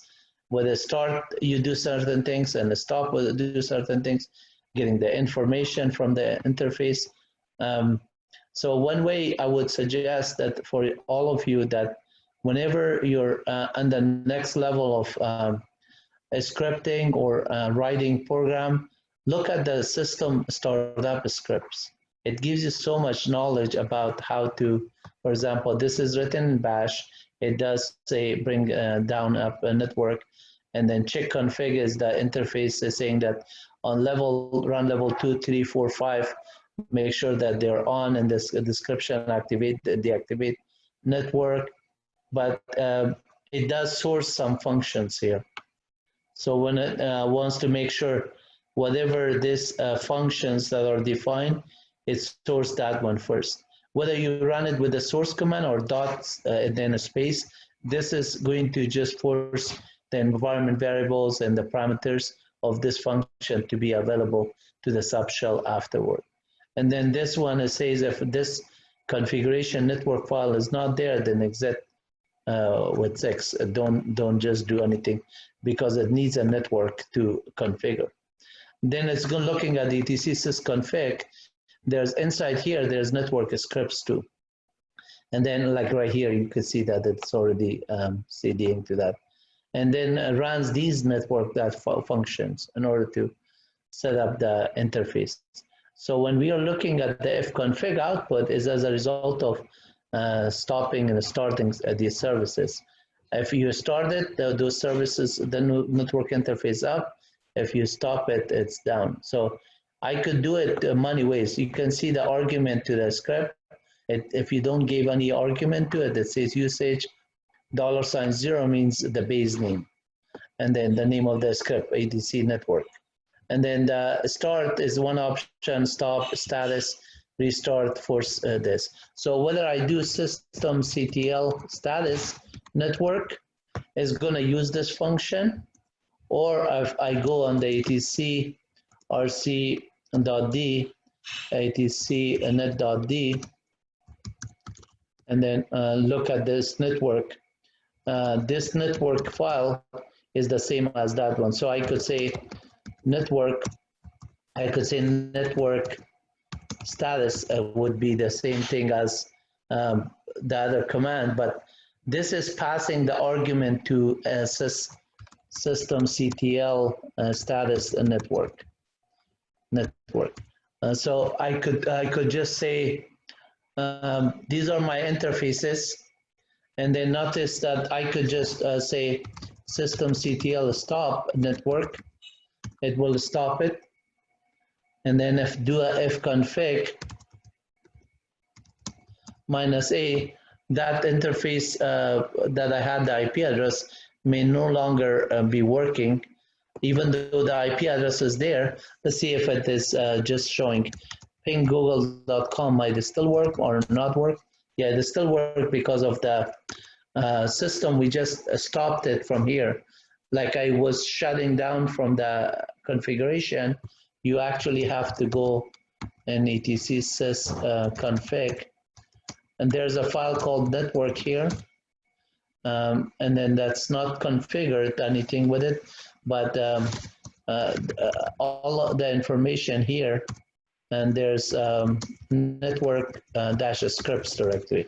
with a start you do certain things and a stop will do certain things, getting the information from the interface. So one way I would suggest that for all of you, that whenever you're on the next level of scripting or writing program, look at the system startup scripts. It gives you so much knowledge about how to, for example, this is written in Bash. It does say bring down up a network, and then check config is the interface is saying that on level, run level 2, 3, 4, 5, make sure that they're on, and this description activate, deactivate network. But it does source some functions here. So when it wants to make sure whatever these functions that are defined, it stores that one first. Whether you run it with the source command or dots and then a space, this is going to just force the environment variables and the parameters of this function to be available to the subshell afterward. And then this one, it says if this configuration network file is not there, then exit with 6. Don't just do anything because it needs a network to configure. Then it's going looking at the etc sysconfig. There's inside here, there's network scripts too. And then like right here, you can see that it's already CDing to that. And then runs these network functions in order to set up the interface. So when we are looking at the fconfig output is as a result of stopping and starting these services. If you start it, those services, the network interface up. If you stop it, it's down. So I could do it many ways. You can see the argument to the script. If you don't give any argument to it, it says usage $0 means the base name, and then the name of the script, ADC network. And then the start is one option, stop, status, restart for this. So whether I do systemctl status network is going to use this function, or if I go on the etc rc.d, etc net.d, and then look at this network. This network file is the same as that one. So I could say network status would be the same thing as the other command, but this is passing the argument to systemctl status network. So I could just say these are my interfaces, and then notice that I could just say systemctl stop network. It will stop it, and then if do a fconfig -a, that interface that I had the IP address may no longer be working, even though the IP address is there. Let's see if it is just showing pinggoogle.com. Might it still work or not work? Yeah, it still work because of the system. We just stopped it from here. Like I was shutting down from the configuration, you actually have to go in etc sysconfig, and there's a file called network here, and then that's not configured anything with it, but all of the information here, and there's network dash scripts directory.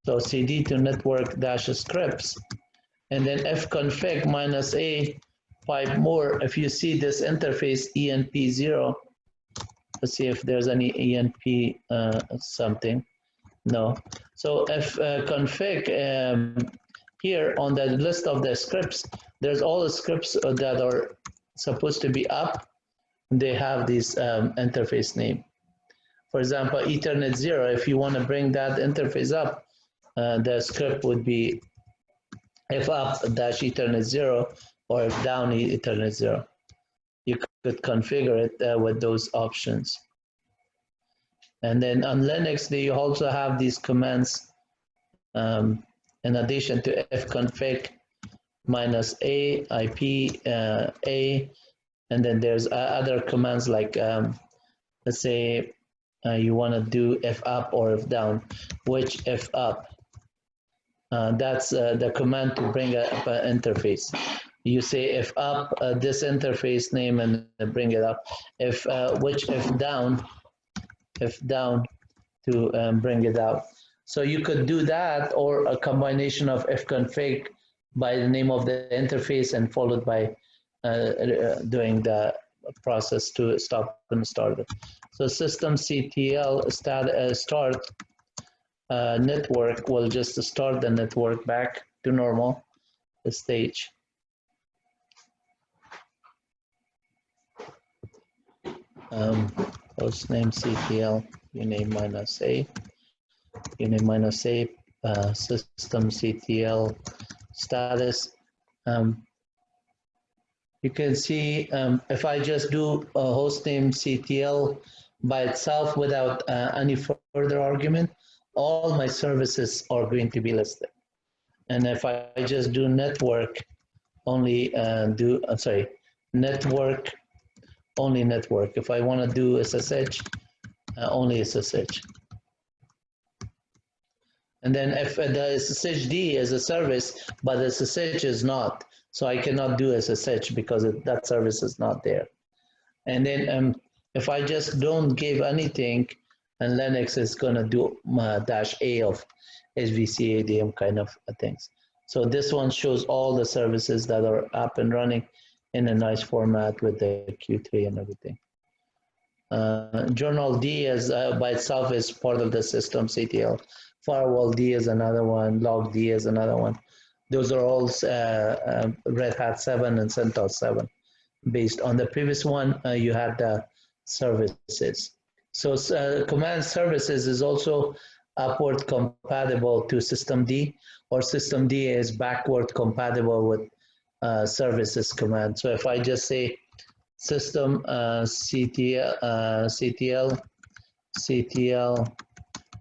So cd to network dash scripts, and then fconfig -a 5 more. If you see this interface enp0, let's see if there's any enp something. No. So fconfig here on the list of the scripts, there's all the scripts that are supposed to be up. They have this interface name. For example, Ethernet 0, if you want to bring that interface up, the script would be if up dash Ethernet 0 or if down Ethernet 0. You could configure it with those options. And then on Linux, you also have these commands in addition to fconfig -a, IP, a, and then there's other commands like, let's say you want to do if up or if down, which if up. That's the command to bring up an interface. You say if up this interface name and bring it up. If which if down to bring it out. So you could do that, or a combination of fconfig by the name of the interface and followed by doing the process to stop and start it. So systemctl start network will just start the network back to normal stage. Hostname ctl uname -a, uname -a, systemctl status. You can see if I just do a hostname ctl by itself without any further argument, all my services are going to be listed. And if I just do network, only network, only network. If I want to do SSH, only SSH. And then if the SSHD is a service, but SSH is not, so I cannot do SSH because that service is not there. And then if I just don't give anything, and Linux is going to do -A of HVC ADM kind of things. So this one shows all the services that are up and running in a nice format with the Q3 and everything. Journal D is by itself is part of the system CTL. Firewall D is another one. Log D is another one. Those are all Red Hat 7 and CentOS 7. Based on the previous one, you had the services. So command services is also upward compatible to systemd, or systemd is backward compatible with services command. So if I just say system CTL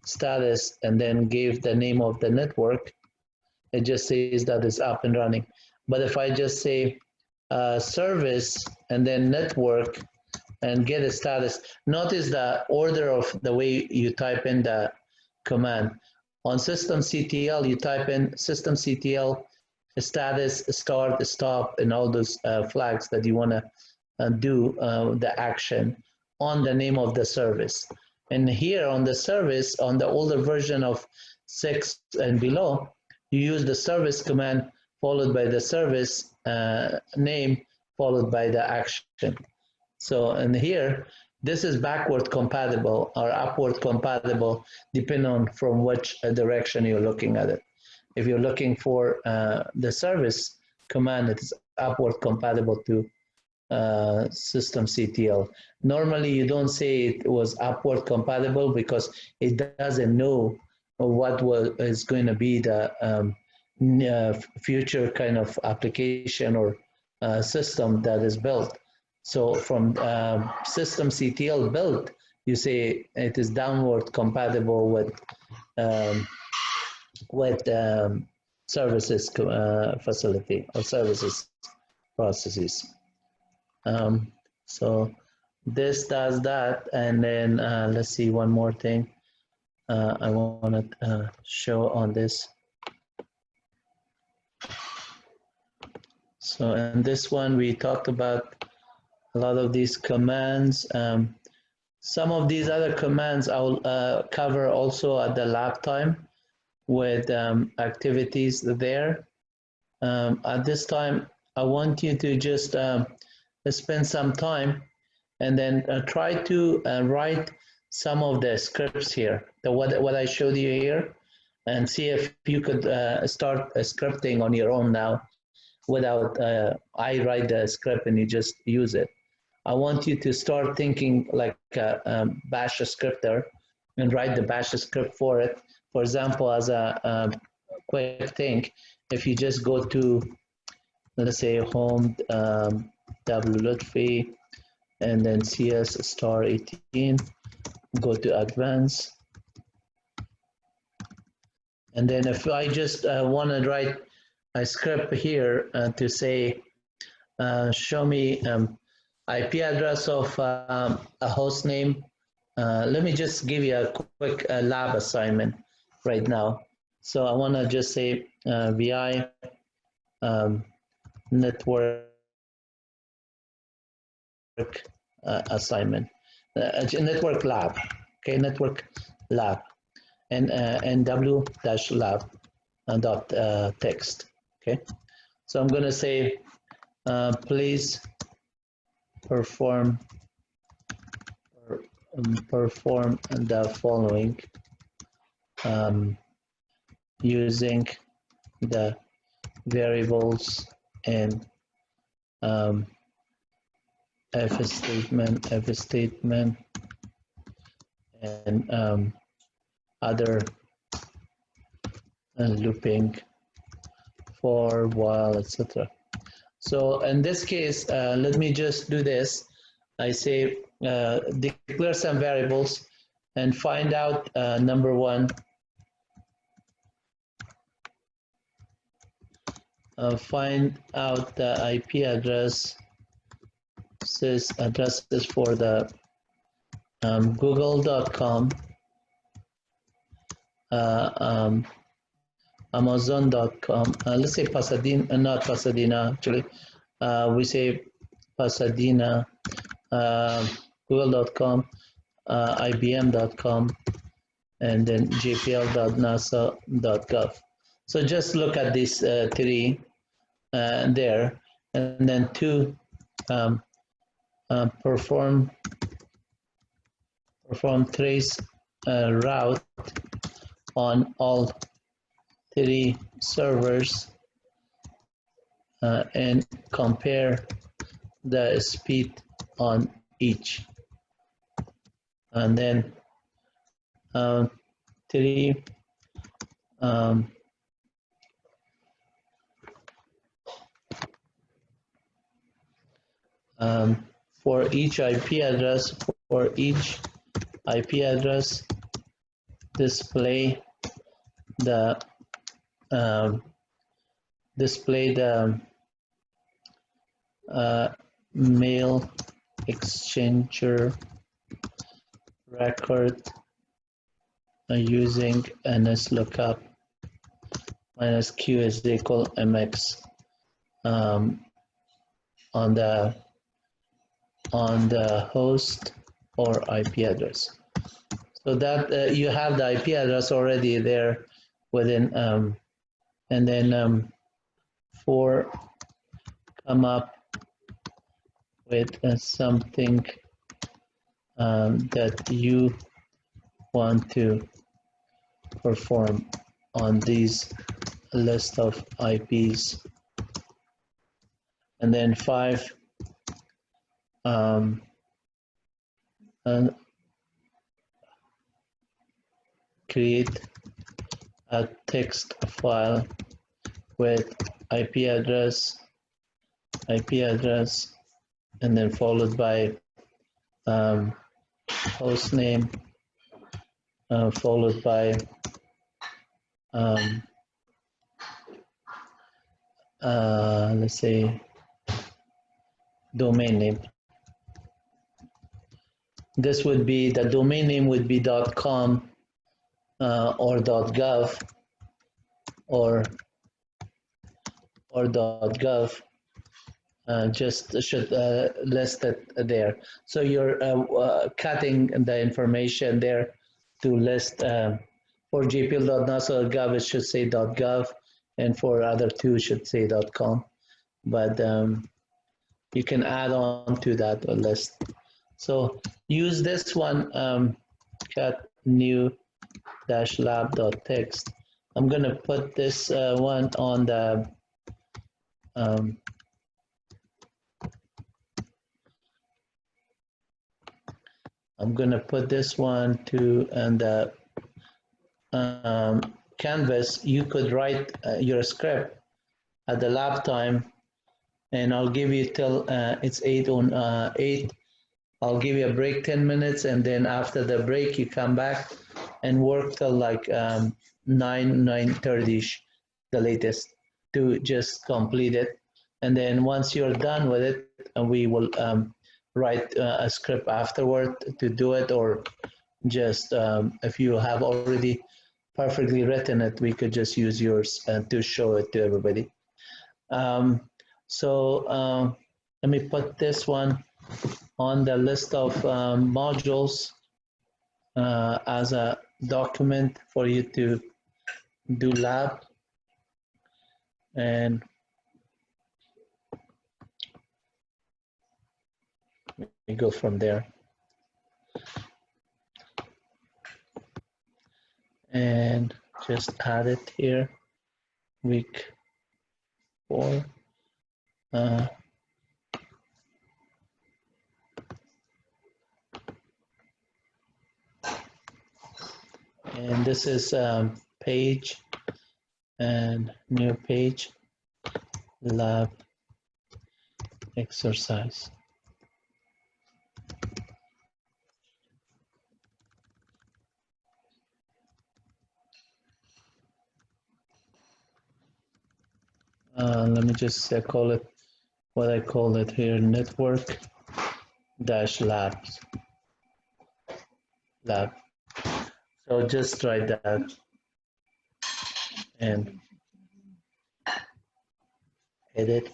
status and then give the name of the network, it just says that it's up and running. But if I just say service and then network and get a status, notice the order of the way you type in the command. On systemctl, you type in systemctl status, start, stop, and all those flags that you want to do the action on the name of the service. And here on the service, on the older version of 6 and below, you use the service command followed by the service name followed by the action. So and here, this is backward compatible or upward compatible depending on from which direction you're looking at it. If you're looking for the service command, it is upward compatible to systemctl. Normally, you don't say it was upward compatible because it doesn't know what is going to be the future kind of application or system that is built. So from systemctl build, you say it is downward compatible with services facility or services processes. So this does that, and then let's see one more thing I want to show on this. So in this one, we talked about a lot of these commands. Some of these other commands I'll cover also at the lab time with activities there. At this time, I want you to just spend some time and then try to write some of the scripts here, what I showed you here, and see if you could start scripting on your own now without I write the script and you just use it. I want you to start thinking like a bash scripter and write the bash script for it. For example, as a quick thing, if you just go to, let's say, home wlutfi and then cs star 18, go to advanced, and then if I just want to write a script here to say show me IP address of a host name. Let me just give you a quick lab assignment right now. So I want to just say VI network assignment, network lab, okay, network lab, and nw-lab dot text, okay. So I'm going to say please perform the following using the variables and if statement, and other looping for while, etc. So in this case, let me just do this. I say declare some variables and find out number one. Find out the IP address sys addresses for the google.com, amazon.com, let's say Pasadena, not Pasadena actually, we say Pasadena, google.com, ibm.com, and then jpl.nasa.gov. So just look at these three there, and then two, perform trace route on all three servers and compare the speed on each. And then three, for each IP address, display the mail exchanger record using NSLOOKUP minus Q is equal MX on the host or IP address. So that you have the IP address already there within, and then for come up with something that you want to perform on these list of IPs. And then 5, and create a text file with IP address, and then followed by host name, followed by let's say domain name. This would be, the domain name would be .com or .gov or .gov. Just should list it there. So you're cutting the information there to list for gpl.nasa.gov, it should say .gov, and for other two it should say .com. But you can add on to that list. So use this one, cut new -lab.txt. I'm gonna put this one on the I'm gonna put this one to, and the canvas. You could write your script at the lab time, and I'll give you till it's 8:08. I'll give you a break 10 minutes, and then after the break you come back and work till like 9:30ish, the latest, to just complete it. And then once you're done with it, we will write a script afterward to do it, or just if you have already perfectly written it, we could just use yours to show it to everybody. So let me put this one on the list of modules as a document for you to do lab, and we go from there. And just add it here, week 4. And this is page and new page, lab exercise. Let me just call it what I call it here, network dash labs lab. So just write that and edit.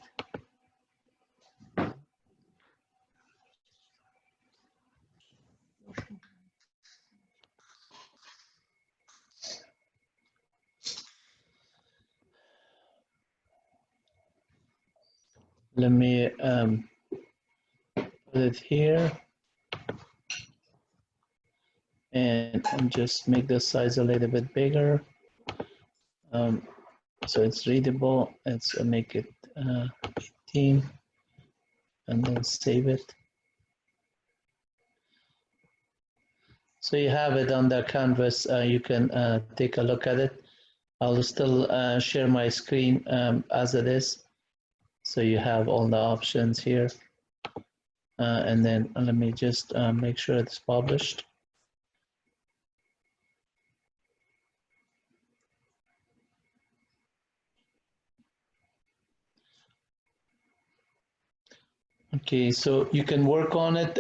Let me put it here and just make the size a little bit bigger. So it's readable. Let's make it 18 and then save it. So you have it on the canvas. You can take a look at it. I'll still share my screen as it is. So you have all the options here. And then let me just make sure it's published. Okay, so you can work on it,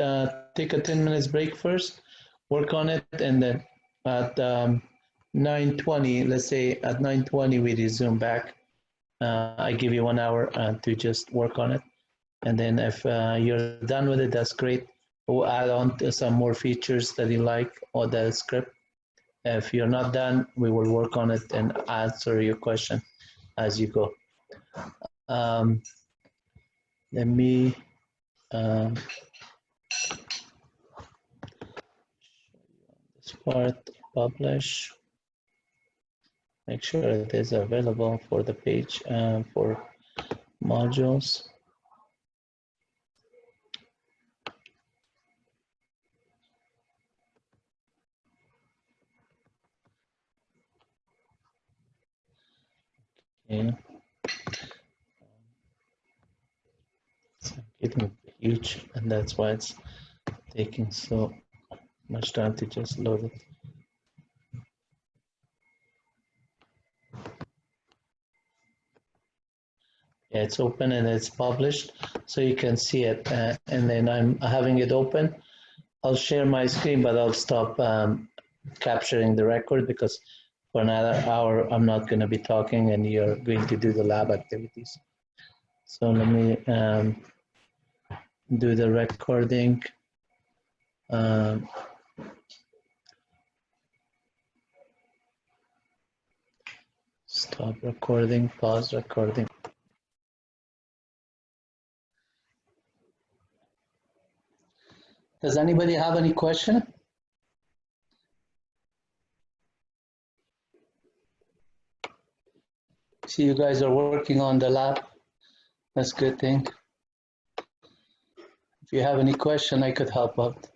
take a 10 minutes break first, work on it, and then at 9:20, let's say at 9:20 we resume back. I give you 1 hour to just work on it. And then if you're done with it, that's great. We'll add on to some more features that you like or the script. If you're not done, we will work on it and answer your question as you go. Let me this part, publish, make sure it is available for the page for modules. Okay. It's getting huge, and that's why it's taking so much time to just load it. Yeah, it's open and it's published, so you can see it. And then I'm having it open. I'll share my screen, but I'll stop capturing the record because for another hour I'm not going to be talking, and you're going to do the lab activities. So let me do the recording. Stop recording, pause recording. Does anybody have any question? See, you guys are working on the lab. That's a good thing. If you have any question, I could help out.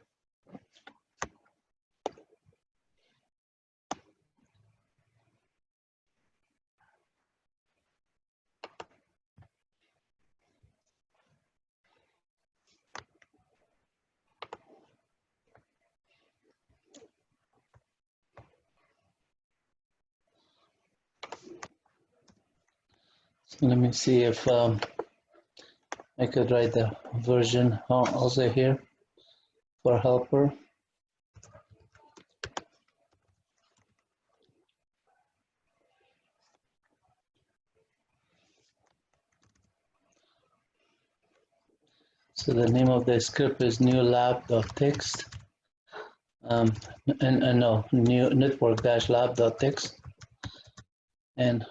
So let me see if I could write the version also here for helper. So the name of the script is new lab.txt. And no, new network-lab.txt. And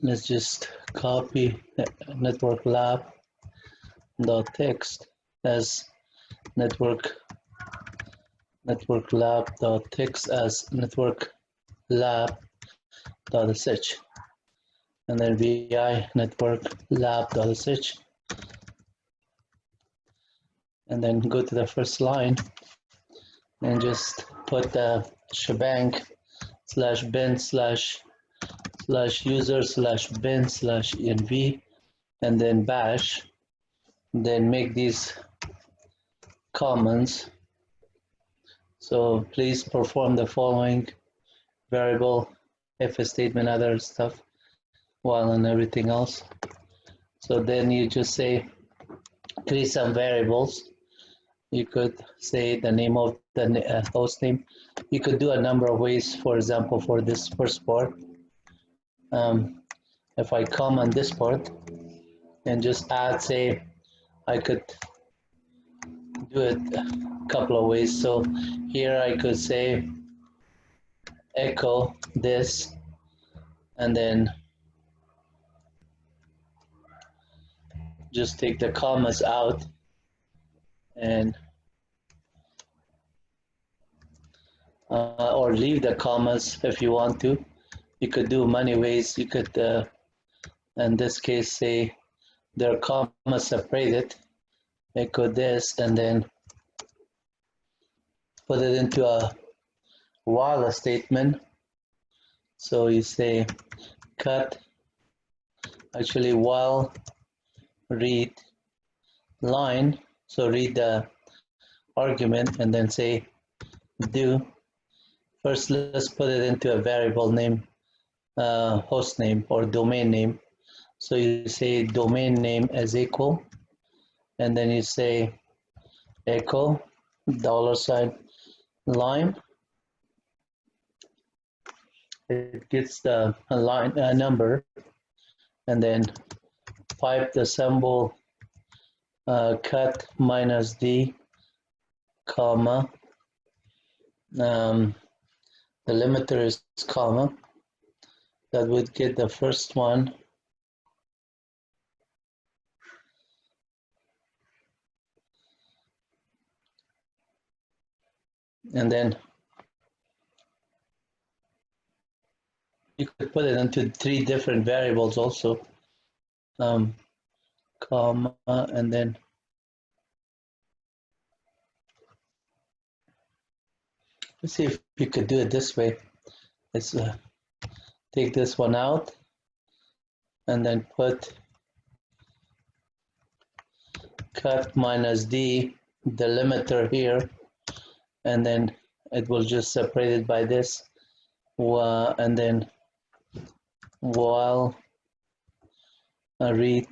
let's just copy network lab.txt as network lab.txt as network lab.sh, and then vi network lab.sh, and then go to the first line and just put the shebang /bin /user /bin /env, and then bash, and then make these comments. So please perform the following variable, if a statement, other stuff, while and everything else. So then you just say create some variables. You could say the name of the host name. You could do a number of ways. For example, for this first part, if I come on this part and just add, say, I could do it a couple of ways. So here I could say echo this, and then just take the commas out, and or leave the commas if you want to. You could do many ways. You could, in this case, say there are commas separated, echo this, and then put it into a while statement. So you say cut, actually while read line, so read the argument and then say do. First, let's put it into a variable name, host name or domain name. So you say domain name as equal, and then you say echo $ line. It gets the line number, and then pipe the symbol cut minus d, comma. The limiter is comma. That would get the first one. And then you could put it into 3 different variables also. Comma, and then let's see if you could do it this way. Let's take this one out and then put cut minus d, the limiter here, and then it will just separate it by this, and then while read,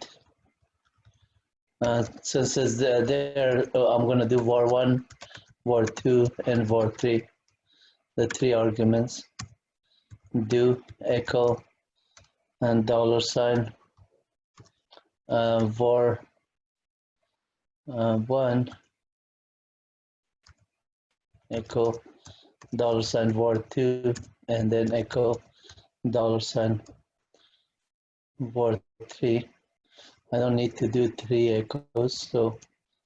since it's there, I'm going to do var1, var2, and var3, the 3 arguments. Do echo and $, var1 echo $var2, and then echo $var3. I don't need to do 3 echoes, so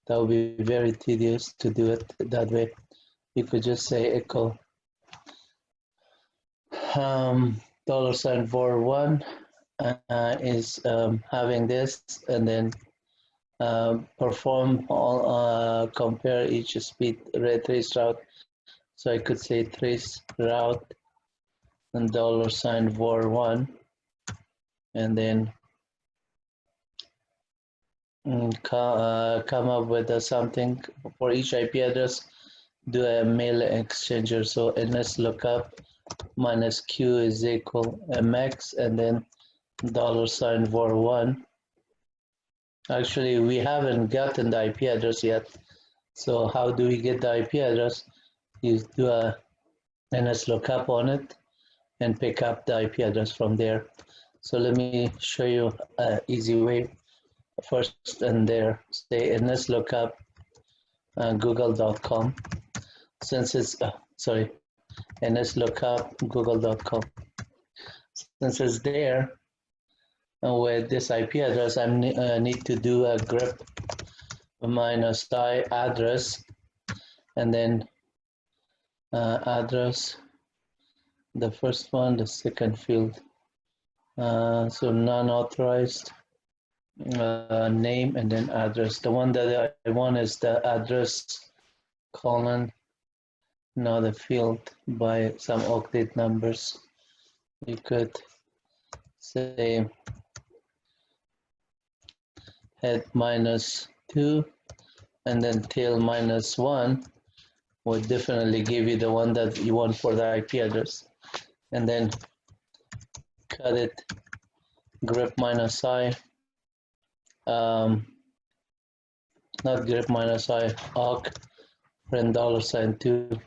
that would be very tedious to do it that way. You could just say echo $var1 is having this, and then perform all, compare each speed trace route. So I could say trace route and $var1, and then come up with something for each IP address. Do a mail exchanger. So ns lookup minus q is equal mx, and then $var1. Actually, we haven't gotten the IP address yet. So how do we get the IP address? You do a ns lookup on it and pick up the IP address from there. So let me show you an easy way. First, and there, say ns lookup google.com. Since it's ns lookup google.com. Since it's there, with this IP address, I need to do a grep minus I address, and then address, the first one, the second field. So non-authorized name, and then address. The one that I want is the address colon, now the field by some octet numbers. You could say head -2 and then tail -1 would definitely give you the one that you want for the IP address. And then cut it grep -I, not grep minus I, awk, print $2.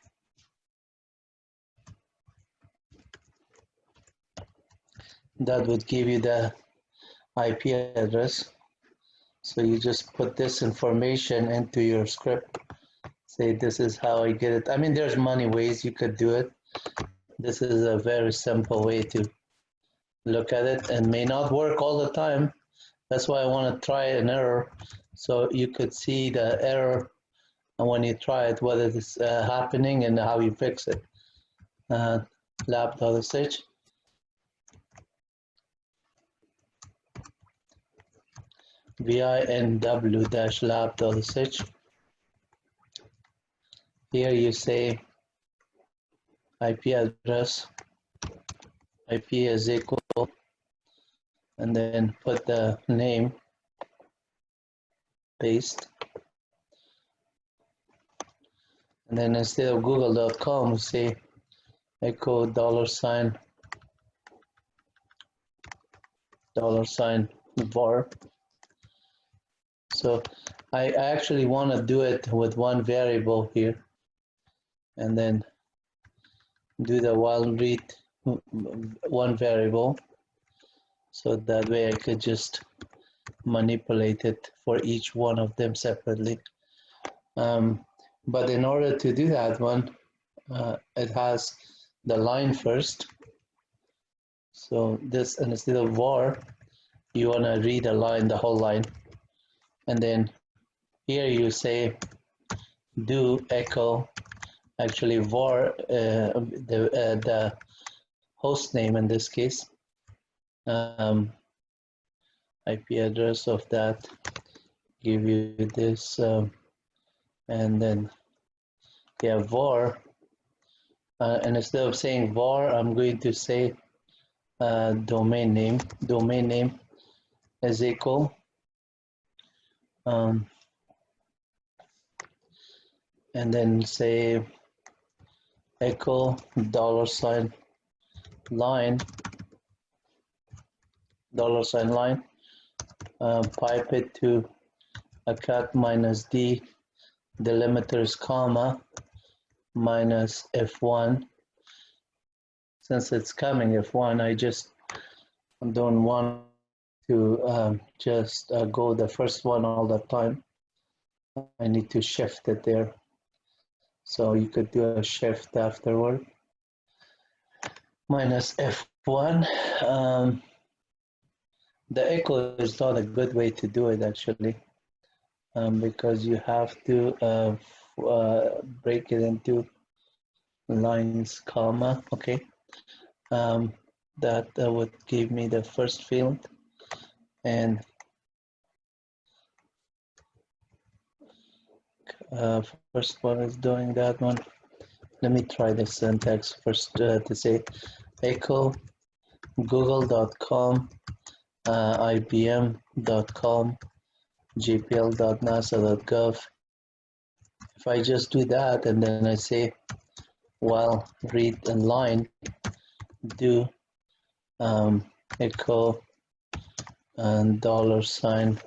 That would give you the IP address. So you just put this information into your script. Say this is how I get it. I mean, there's many ways you could do it. This is a very simple way to look at it, and may not work all the time. That's why I want to try an error, so you could see the error and when you try it, whether it's happening and how you fix it. Lab.sh. vinw-lab.sh. Here you say IP address, IP is equal, and then put the name, paste, and then instead of google.com, say echo $var. So I actually want to do it with one variable here, and then do the while read one variable, so that way I could just manipulate it for each one of them separately. But in order to do that one, it has the line first. So this, and instead of var, you want to read a line, the whole line. And then here you say do echo, actually var, the host name in this case, IP address of that, give you this, and then yeah, var, and instead of saying var, I'm going to say domain name. Domain name is equal and then say echo $line, $line, pipe it to a cat minus D, delimiters comma, minus F1. Since it's coming F1, I just don't want to just go the first one all the time. I need to shift it there. So you could do a shift afterward. Minus F1. The echo is not a good way to do it actually, because you have to break it into lines, comma, okay. That would give me the first field, and first one is doing that one. Let me try the syntax first to say echo google.com, ibm.com, gpl.nasa.gov. If I just do that and then I say while read a line, do echo and $sign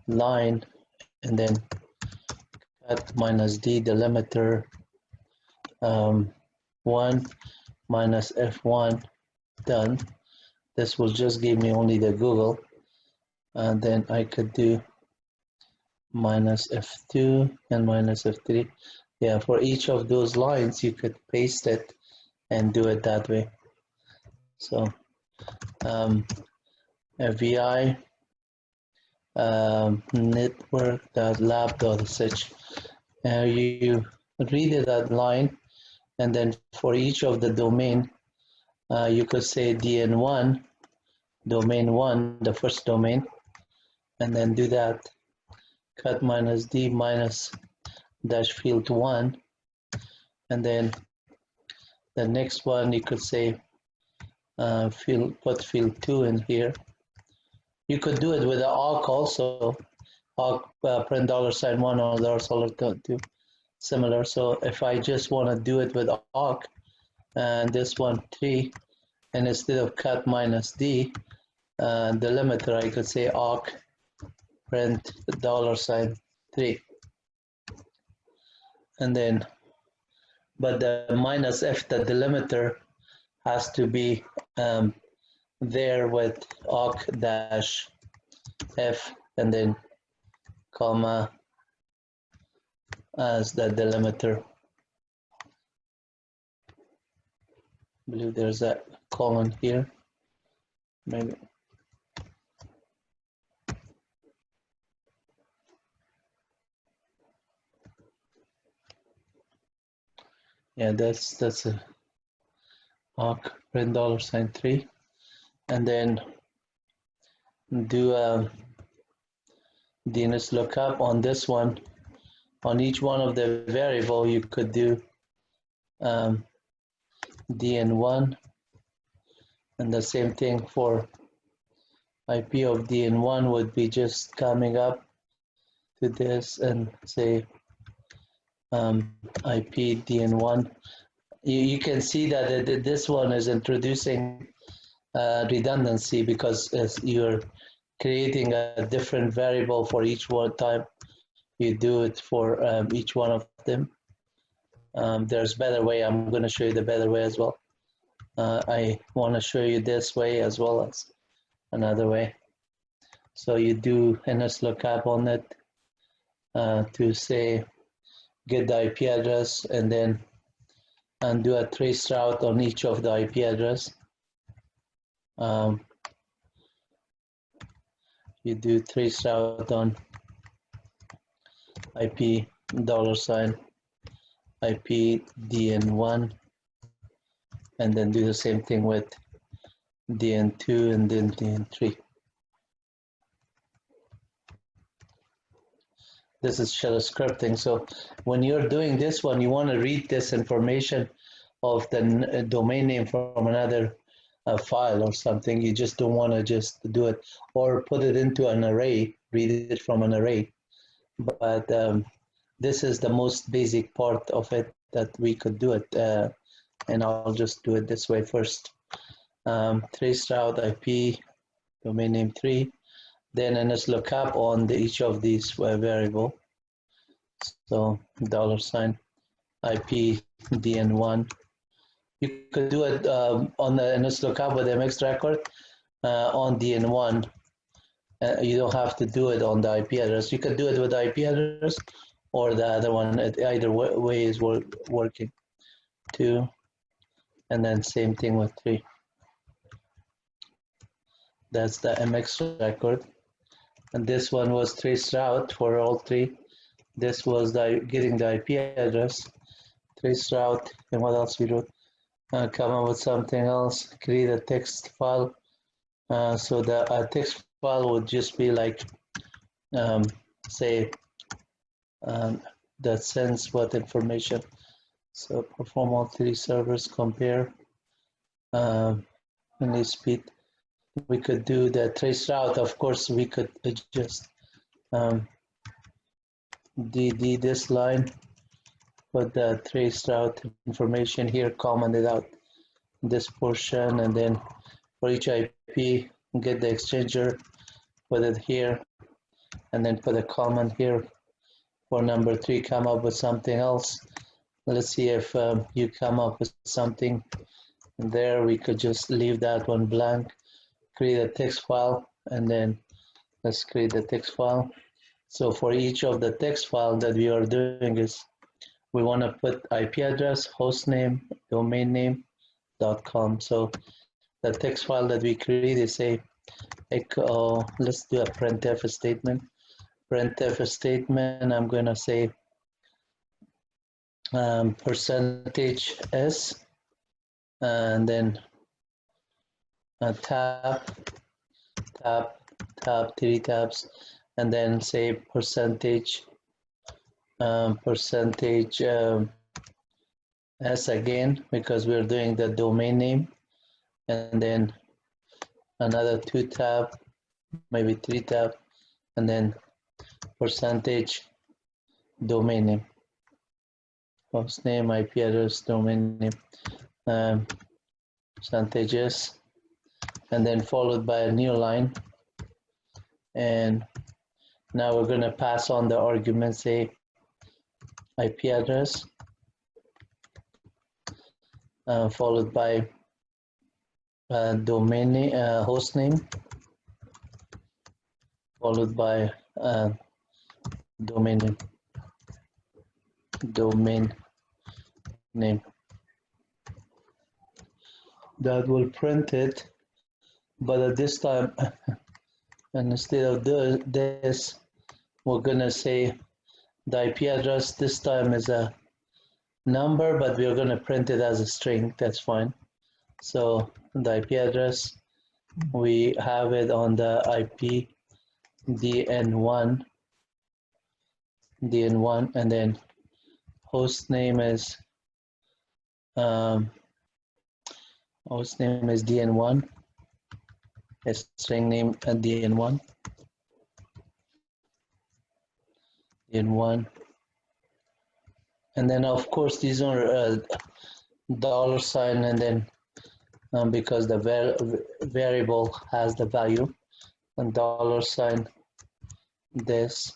line, and then cat minus D delimiter 1 minus F1, done. This will just give me only the Google, and then I could do minus F2 and minus F3. Yeah, for each of those lines you could paste it and do it that way. So vi network.lab.sh, you read it that line, and then for each of the domain you could say dn1, domain 1, the first domain, and then do that, cut minus D minus dash field 1, and then the next one you could say put field 2 in here. You could do it with the awk also, awk print $1 or $2, similar. So if I just want to do it with awk, and this one 3, and instead of cut minus D delimiter, I could say awk print $3, and then but the minus f, the delimiter, has to be there with awk dash f and then comma as the delimiter. I believe there's a colon here, maybe. Yeah, that's a awk print $3, and then do a DNS lookup on this one. On each one of the variable, you could do DN1, and the same thing for IP of DN1 would be just coming up to this and say IP DN1. You can see that this one is introducing redundancy because you're creating a different variable for each one time you do it for each one of them. There's better way. I'm going to show you the better way as well. I want to show you this way as well as another way. So you do NSLOOKUP on it to say get the IP address and then do a trace route on each of the IP address. You do trace route on IP $IP DN1, and then do the same thing with DN2 and then DN3. This is shell scripting. So when you're doing this one, you want to read this information of the domain name from another file or something. You just don't want to just do it or put it into an array, read it from an array. But this is the most basic part of it that we could do it. And I'll just do it this way first. Trace route IP, domain name 3, then NSLOOKUP on each of these variable. So $IP DN1. You could do it on the NSLOOKUP with MX record on DN1. You don't have to do it on the IP address. You could do it with the IP address or the other one. Either way is working. 2, and then same thing with 3. That's the MX record. And this one was trace route for all 3. This was getting the IP address, trace route, and what else we wrote? Come up with something else, create a text file. So the text file would just be like, say, that sends what information. So perform all 3 servers, compare, any speed. We could do the trace route. Of course, we could adjust this line, put the trace route information here, comment it out this portion, and then for each IP, get the exchanger, put it here, and then put a comment here. For number 3, come up with something else. Let's see if you come up with something there. We could just leave that one blank, create a text file, and then let's create the text file. So for each of the text file that we are doing is we want to put IP address, host name, domain name, .com. So the text file that we create is a echo. Let's do a printf statement. Printf statement, I'm going to say percentage %s, and then tab, 3 tabs, and then say percentage s again, because we're doing the domain name, and then another 2 tab, maybe 3 tab, and then percentage domain name, host name, IP address, domain name, percentages, and then followed by a new line, and Now we're going to pass on the argument, say IP address, followed by domain host name, followed by domain name. That will print it, but at this time, and instead of this, we're gonna say the IP address this time is a number, but we're gonna print it as a string. That's fine. So the IP address, we have it on the IP DN1, and then host name is DN1, a string name DN1, and then of course these are dollar sign, and then because the variable has the value, and dollar sign this,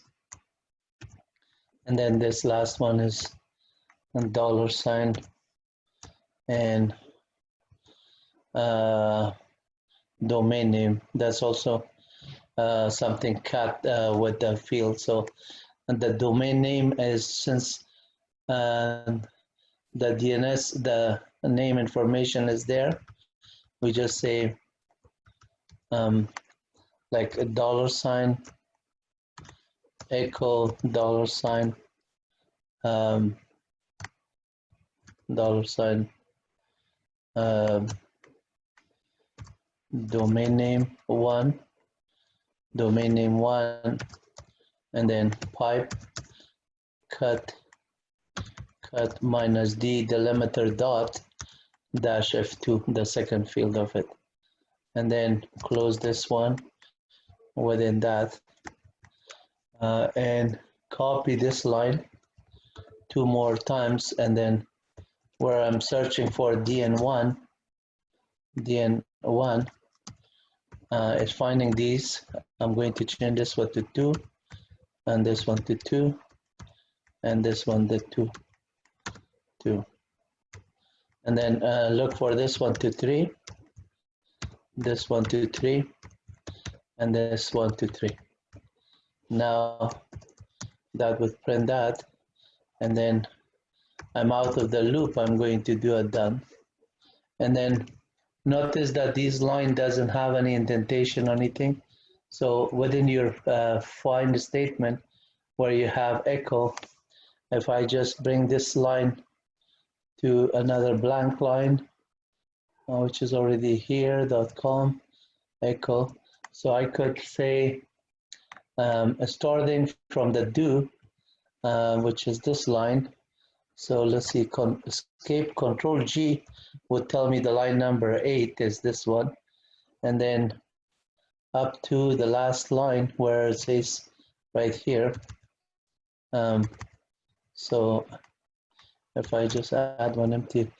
and then this last one is dollar sign and domain name. That's also something cut with the field. So and the domain name is, since the DNS, the name information is there, we just say like a dollar sign echo dollar sign domain name one, and then pipe cut minus D delimiter dot dash F2, the second field of it, and then close this one within that, and copy this line 2 more times, and then where I'm searching for DN1 is finding these. I'm going to change this one to 2, and this one to 2, and this one to 2, and then look for this one to 3, this one to 3, and this one to 3. Now that would print that, and then I'm out of the loop. I'm going to do a done, and then notice that this line doesn't have any indentation or anything. So within your find statement where you have echo, if I just bring this line to another blank line, which is already here, .com echo, so I could say starting from the do, which is this line. So let's see, escape control G would tell me the line number 8 is this one, and then up to the last line where it says right here. So if I just add one empty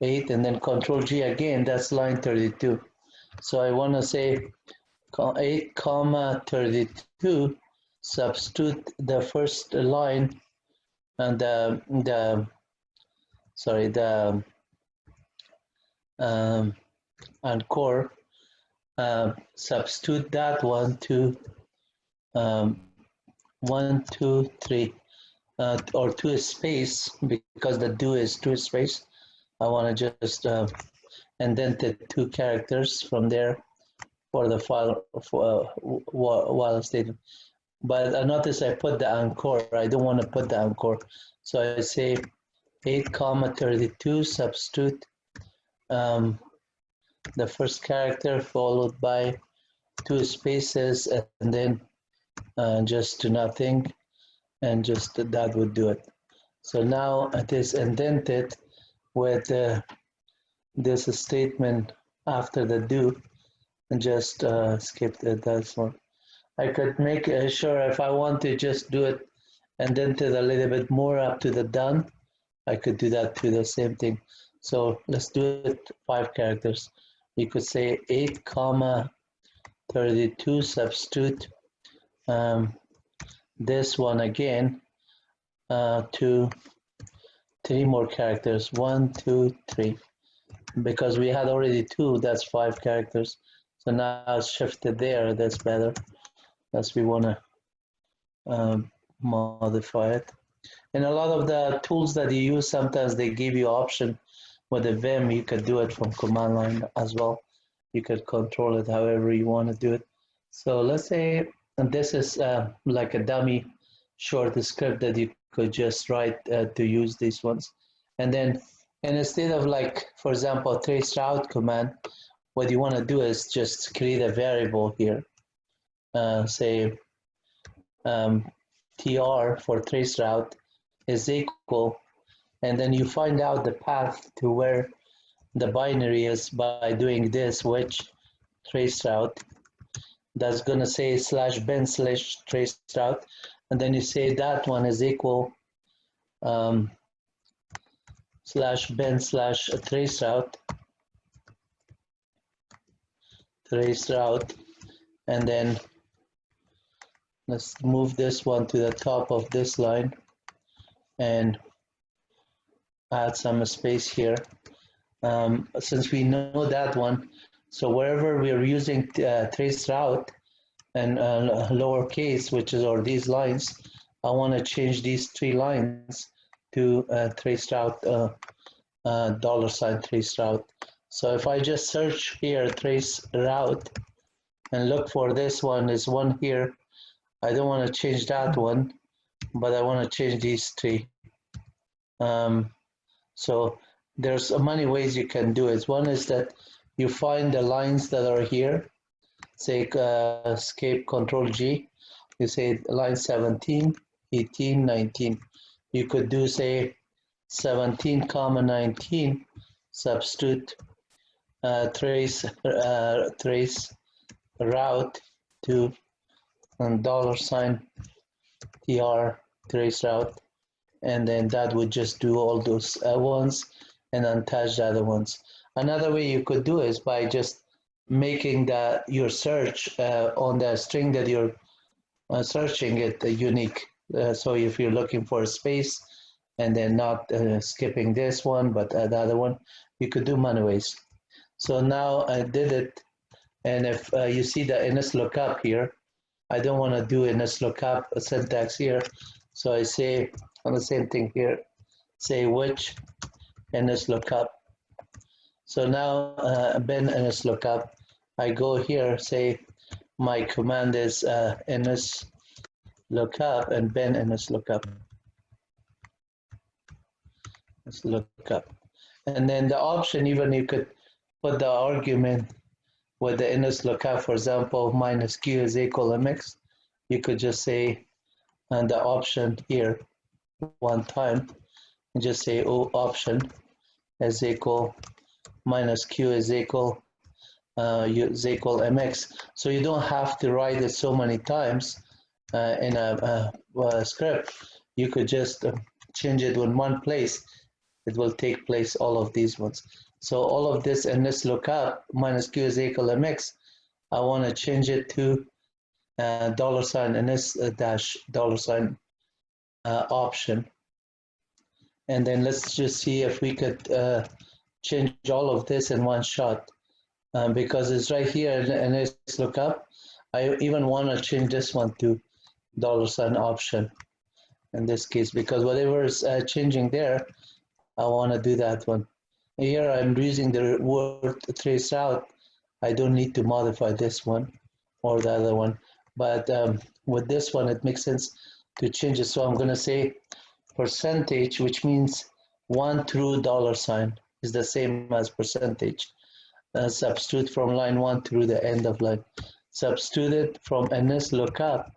8 and then control G again, that's line 32. So I want to say 8 comma 32, substitute the first line and the encore, substitute that one to 1 2 3 or 2 space, because the do is 2 space. I want to just indent it 2 characters from there for the file for while statement. But notice I put the encore. I don't want to put the encore, so I say 8 comma 32, substitute the first character followed by 2 spaces, and then just to nothing, and just that would do it. So now it is indented with this statement after the do, and just skip that one. I could make sure if I want to just do it indented a little bit more up to the done, I could do that to the same thing. So let's do it 5 characters. You could say 8 comma 32, substitute this one again to 3 more characters. 1, 2, 3. Because we had already 2, that's 5 characters. So now it's shifted there. That's better. That's we want to modify it. And a lot of the tools that you use, sometimes they give you option with the Vim. You could do it from command line as well. You could control it however you want to do it. So let's say, and this is like a dummy short script that you could just write to use these ones. And then, and instead of like, for example, trace route command, what you want to do is just create a variable here. Say tr for trace route is equal, and then you find out the path to where the binary is by doing this, which trace route. That's going to say /bin / trace route, and then you say that one is equal /bin trace route, and then let's move this one to the top of this line and add some space here. Since we know that one, so wherever we're using trace route and lowercase, which is or these lines, I want to change these 3 lines to trace route $trace route. So if I just search here trace route and look for this one, is one here. I don't want to change that one, but I want to change these 3. So there's many ways you can do it. One is that you find the lines that are here, say escape control G, you say line 17, 18, 19. You could do say 17, 19, substitute trace route to $tr trace route, and then that would just do all those ones and untouch the other ones. Another way you could do is by just making your search on the string that you're searching it unique. So if you're looking for a space and then not skipping this one but the other one, you could do many ways. So now I did it, and if you see the ins lookup here, I don't want to do ins lookup syntax here, so I say on the same thing here, say which ins lookup. So now bin ins lookup, I go here, say my command is ins lookup and bin ins lookup. Let's look up. And then the option, even you could put the argument with the ins lookup, for example, -q is equal mx. You could just say, and the option here one time, and just say option is equal -q is equal mx. So you don't have to write it so many times in a script. You could just change it in one place. It will take place all of these ones. So all of this in this lookup, -q is equal mx, I want to change it to $ and this dash $ option. And then let's just see if we could change all of this in one shot. Because it's right here in this lookup, I even want to change this one to $ option in this case, because whatever is changing there, I want to do that one. Here I'm using the word trace route. I don't need to modify this one or the other one, but with this one it makes sense to change it. So I'm going to say percentage, which means 1 through $ is the same as percentage. Substitute from line 1 through the end of line. Substitute it from ns lookup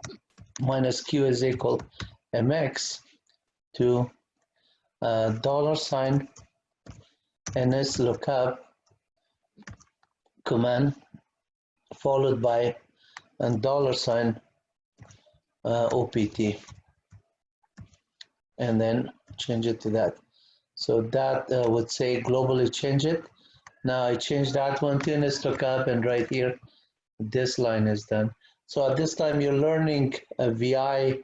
-q is equal mx to $ ns lookup command followed by $ opt, and then change it to that. So that would say globally change it. Now I change that one to ns lookup, and right here this line is done. So at this time you're learning a VI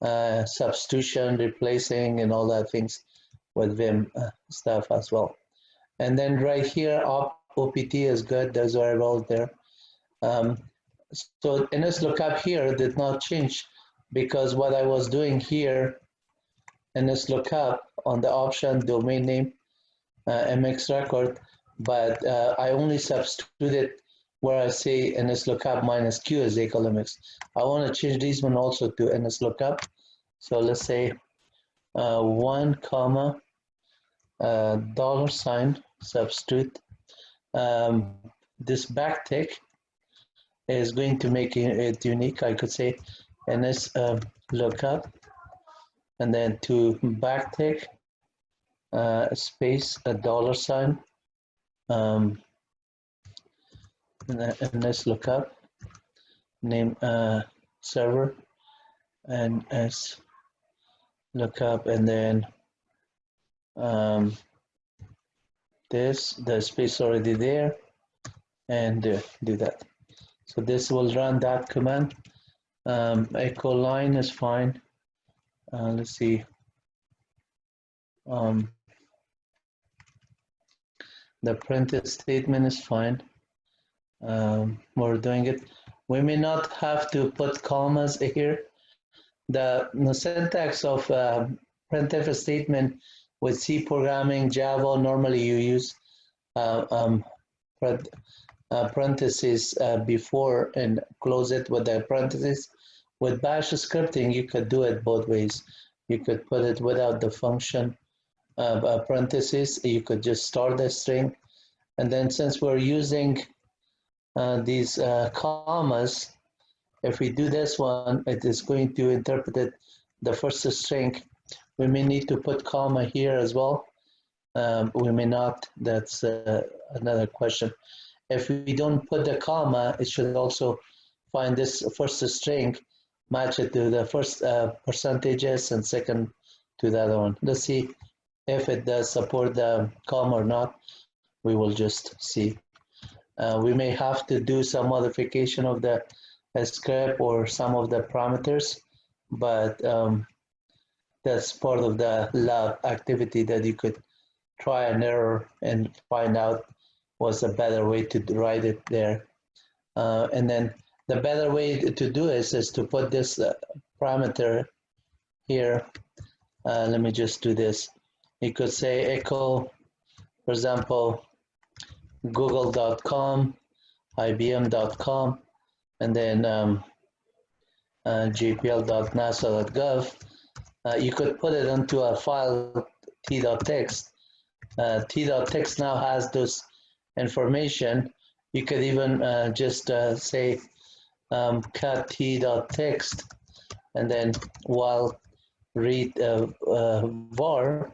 substitution, replacing, and all that things with Vim stuff as well. And then right here, OPT is good. There's variables there. So NS lookup here did not change because what I was doing here, NS lookup on the option domain name MX record, but I only substituted where I say NS lookup minus Q as equal MX. I want to change this one also to NS lookup. So let's say 1 comma dollar sign substitute. This backtick is going to make it unique. I could say NS lookup and then to backtick space a dollar sign and NS lookup name server and S lookup and then the space already there and do that. So this will run that command. Echo line is fine. Let's see. The printed statement is fine. We're doing it. We may not have to put commas here. The syntax of printf statement with C programming, Java, normally you use parentheses before and close it with the parentheses. With Bash scripting, you could do it both ways. You could put it without the function parentheses. You could just start the string. And then since we're using these commas, if we do this one, it is going to interpret it, the first string. We may need to put comma here as well. We may not. That's another question. If we don't put the comma, it should also find this first string, match it to the first percentages and second to the other one. Let's see if it does support the comma or not. We will just see. We may have to do some modification of the script or some of the parameters, but that's part of the lab activity that you could try and error and find out what's a better way to write it there. And then the better way to do this is to put this parameter here. Let me just do this. You could say echo, for example, google.com, ibm.com, and then jpl.nasa.gov. You could put it into a file t.txt. T.txt now has this information. You could even just say cut t.txt and then while read var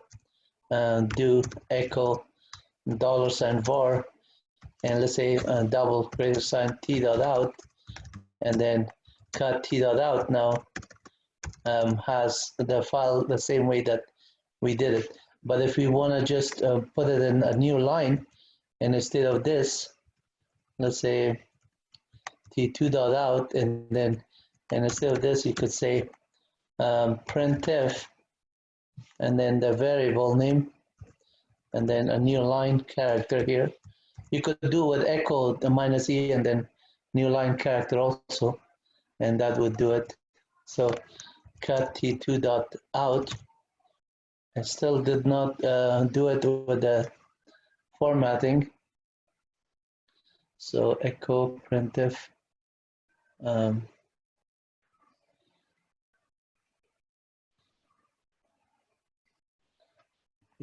do echo $var and let's say double greater sign t.out and then cut t.out now has the file the same way that we did it. But if we want to just put it in a new line and instead of this, let's say t2.out and then instead of this you could say printf and then the variable name and then a new line character here. You could do with echo the minus e and then new line character also, and that would do it. So cut t2.out. I still did not do it with the formatting. So echo printf.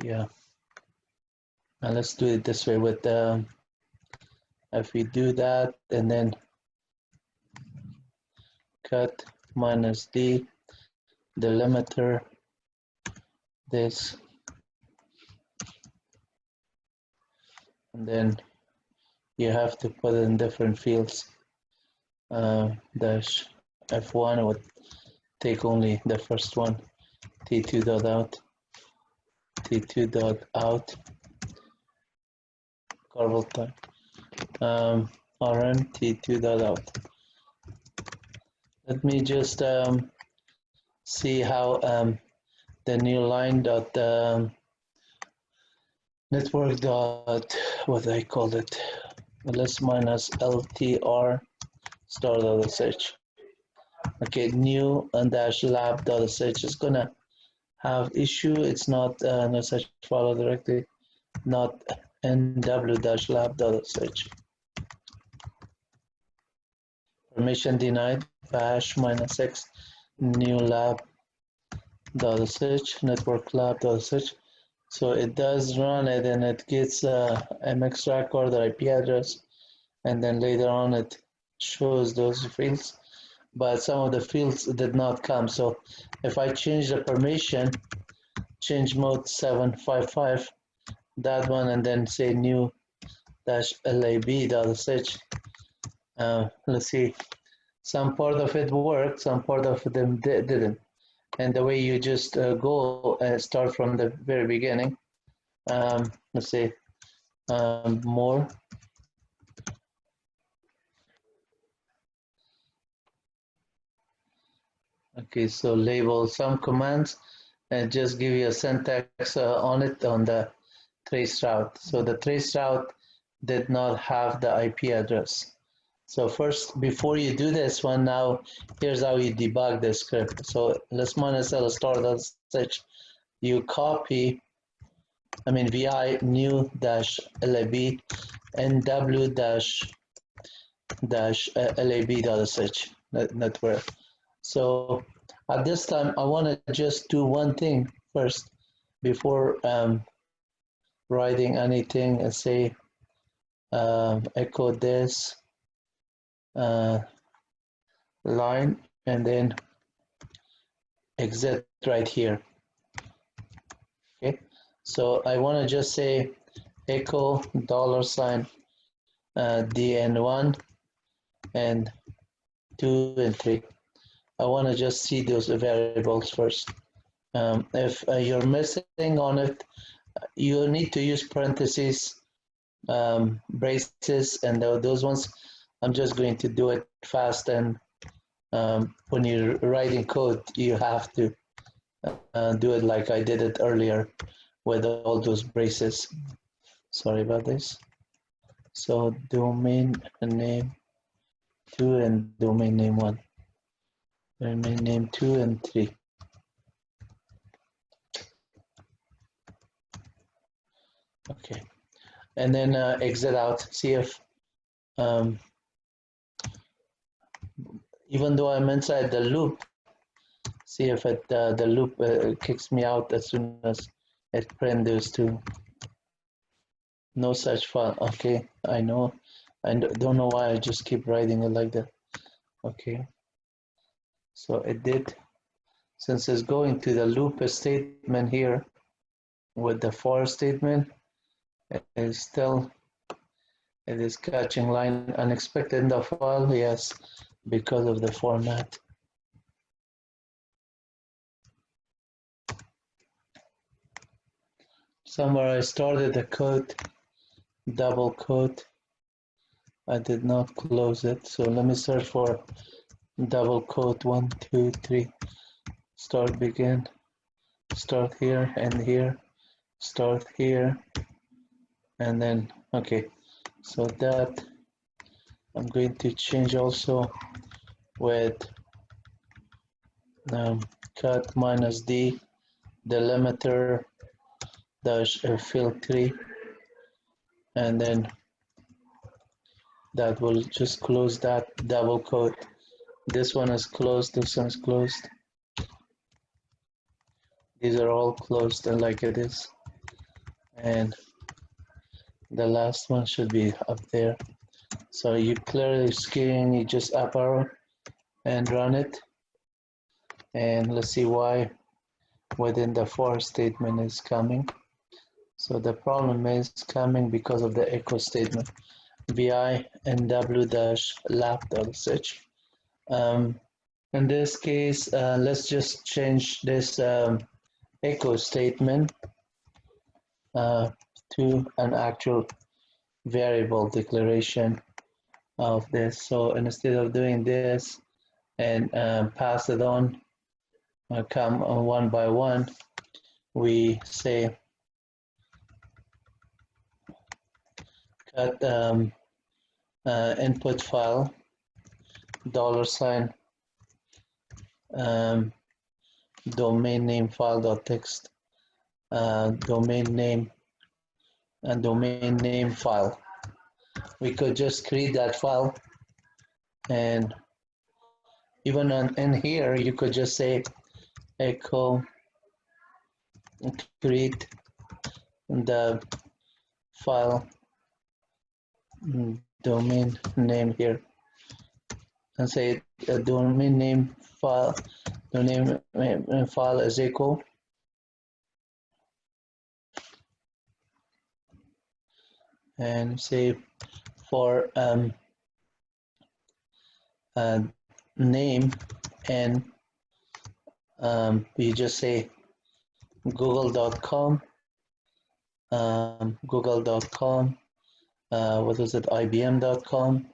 Yeah. Now let's do it this way with if we do that and then cut minus d delimiter this and then you have to put it in different fields. Dash F1 would take only the first one, t2.out, t2.out, carvel time, rm t2.out. Let me just see how the new line dot network dot what I called it, ls minus ltr star dot sh. Okay, new and dash lab dot sh is gonna have issue. It's not no such file directory, not nw dash lab dot sh. Permission denied, bash minus x new lab dot sh network lab dot sh. So it does run it and it gets mx record, the IP address, and then later on it shows those fields, but some of the fields did not come. So if I change the permission, change mode 755, that one, and then say new dash lab.sh, let's see, some part of it worked, some part of them didn't. And the way you just go and start from the very beginning, let's say more. Okay, so label some commands and just give you a syntax on it on the trace route. So the trace route did not have the IP address. So first, before you do this one, now here's how you debug the script. So let's minus l star.sh, you copy, vi new dash lab nw dash lab.sh network. So at this time, I want to just do one thing first before writing anything, and say echo this line and then exit right here. Okay, so I want to just say echo $sign dn1 and 2 and 3. I want to just see those variables first. If you're missing on it, you need to use parentheses, braces, and those ones. I'm just going to do it fast, and when you're writing code, you have to do it like I did it earlier with all those braces. Sorry about this. So domain name 2 and domain name 1. Domain name 2 and 3. Okay, and then exit out. See if even though I'm inside the loop, see if it the loop kicks me out as soon as it prints those two. No such file. Okay, I know. I don't know why I just keep writing it like that. Okay, so it did. Since it's going to the loop statement here with the for statement, it is catching line unexpected in the file. Yes, because of the format. Somewhere I started the code, double quote. I did not close it, so let me search for double quote 1, 2, 3. Start begin. Start here and here. Start here, and then okay. So that I'm going to change also with cut minus d delimiter dash field 3, and then that will just close that double quote. This one is closed, this one is closed. These are all closed and like it is. And the last one should be up there. So you clearly scan, you just up arrow and run it. And let's see why within the for statement is coming. So the problem is coming because of the echo statement. vi nw dash lab.sh. In this case, let's just change this echo statement to an actual variable declaration of this. So instead of doing this and pass it on, come one by one. We say cut input file $, domain name file.txt, domain name and domain name file. We could just create that file, and even in here you could just say echo create the file domain name here, and say the domain name file is echo and say for name, and we just say google.com, google.com, what is it, ibm.com,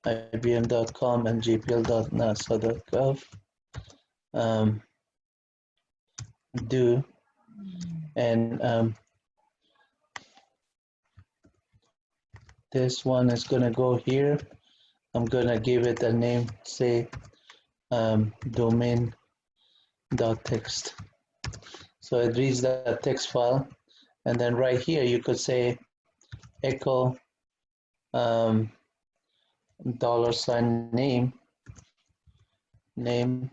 ibm.com, and gpl.nasa.gov, do, and this one is going to go here. I'm going to give it a name, say domain.txt. So it reads that text file, and then right here you could say echo $name, and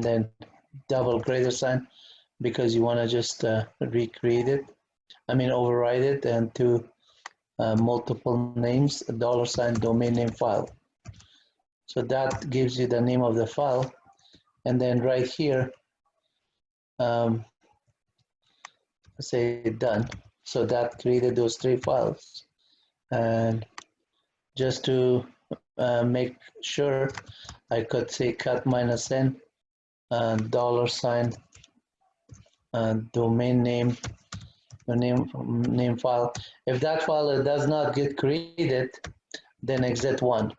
then double greater sign, because you want to just recreate it, override it, and to multiple names, $domain name file. So that gives you the name of the file, and then right here say done. So that created those 3 files. And just to make sure, I could say cut -n $domain name file. If that file does not get created, then exit 1.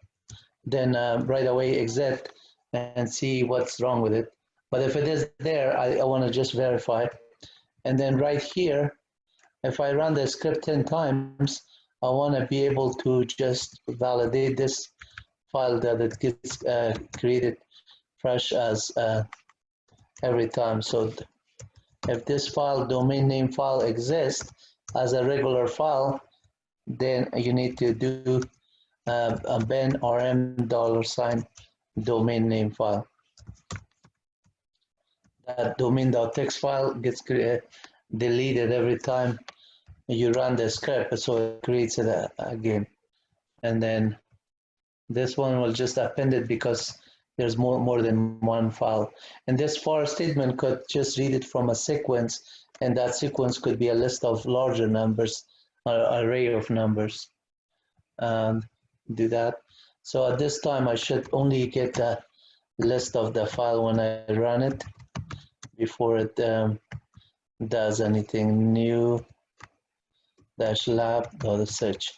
Then right away exit and see what's wrong with it. But if it is there, I want to just verify. And then right here, if I run the script 10 times, I want to be able to just validate this file that it gets created fresh as every time. So if this file, domain name file, exists as a regular file, then you need to do a ben rm $domain name file. That domain.txt file gets deleted every time you run the script, so it creates it again. And then this one will just append it because there's more than one file. And this for statement could just read it from a sequence, and that sequence could be a list of larger numbers, or array of numbers. Do that. So at this time, I should only get a list of the file when I run it before it does anything. New -lab.sh,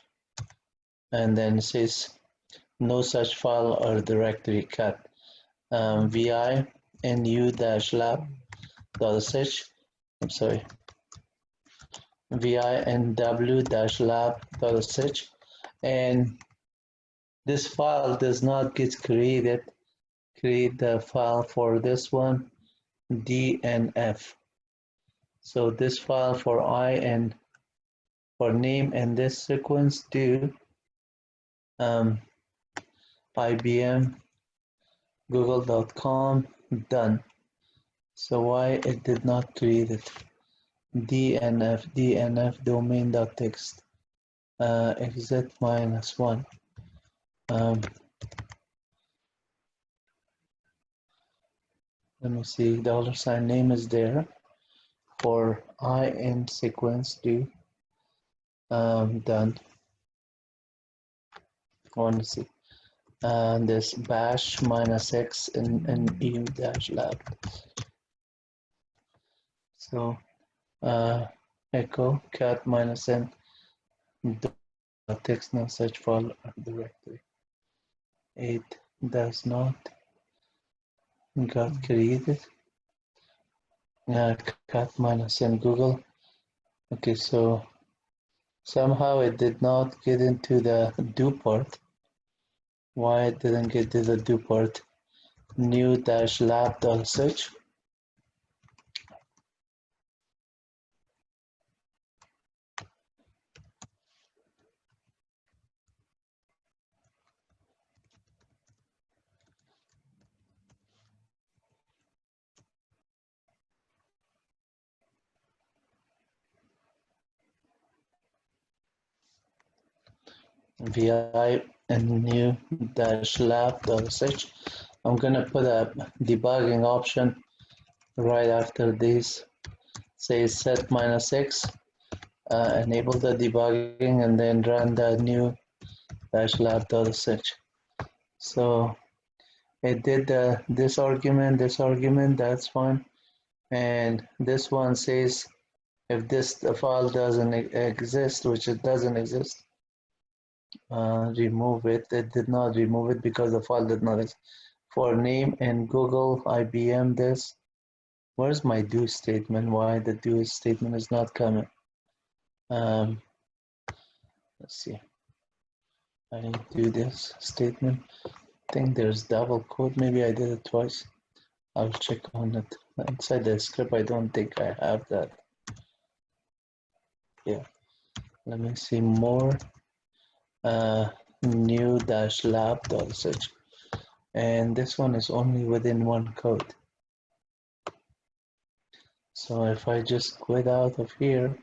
and then it says no such file or directory cut. vi nu-lab.sh, I'm sorry, vi nw-lab.sh, and this file does not get created. Create the file for this one, dnf. So this file for I and for name and this sequence do IBM google.com done. So why it did not create it? dnf domain.txt exit -1. Let me see, $name is there for I in sequence do done. I want to see. And this bash -x and eu-lab. So echo cat -n text no such file directory. It does not got created. Cat minus in Google. Okay, so somehow it did not get into the do part. Why it didn't get to the do part? New dash lab dot search. vi and new dash lab dot search. I'm gonna put a debugging option right after this. Say set minus X, enable the debugging, and then run the new dash lab dot search. So it did this argument, that's fine. And this one says if this file doesn't exist, which it doesn't exist, remove it. It did not remove it because the file did not exist. For name in Google, IBM this. Where's my do statement? Why the do statement is not coming? Let's see. I need to do this statement. I think there's double quote. Maybe I did it twice. I'll check on it. Inside the script, I don't think I have that. Yeah. Let me see more. New dash lab dot search. And this one is only within one code. So if I just quit out of here,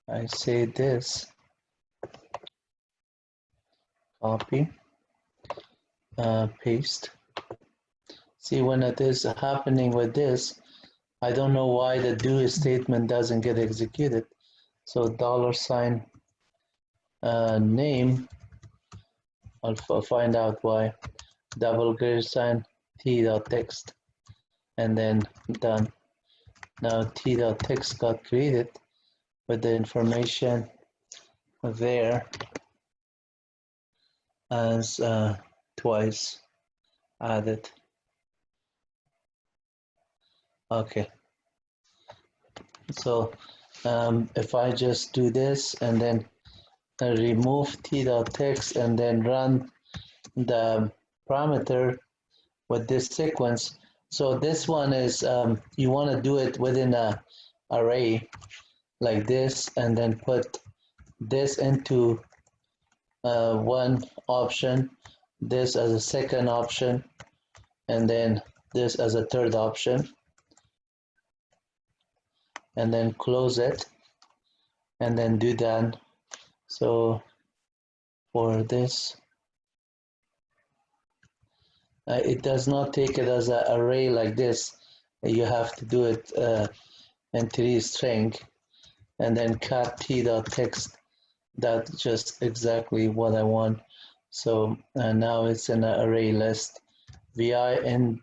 I say this, copy, paste. See, when it is happening with this, I don't know why the do statement doesn't get executed. So $sign name, I'll find out why. Double greater sign t.text, and then done. Now t.text got created with the information there as twice added. Okay, so if I just do this and then remove t.text and then run the parameter with this sequence. So this one is you want to do it within a array like this, and then put this into one option, this as a second option, and then this as a third option, and then close it, and then do that. So for this, it does not take it as an array like this. You have to do it in three string, and then cat t.text. That's just exactly what I want. So now it's in an array list. vi-nw-lab.sh.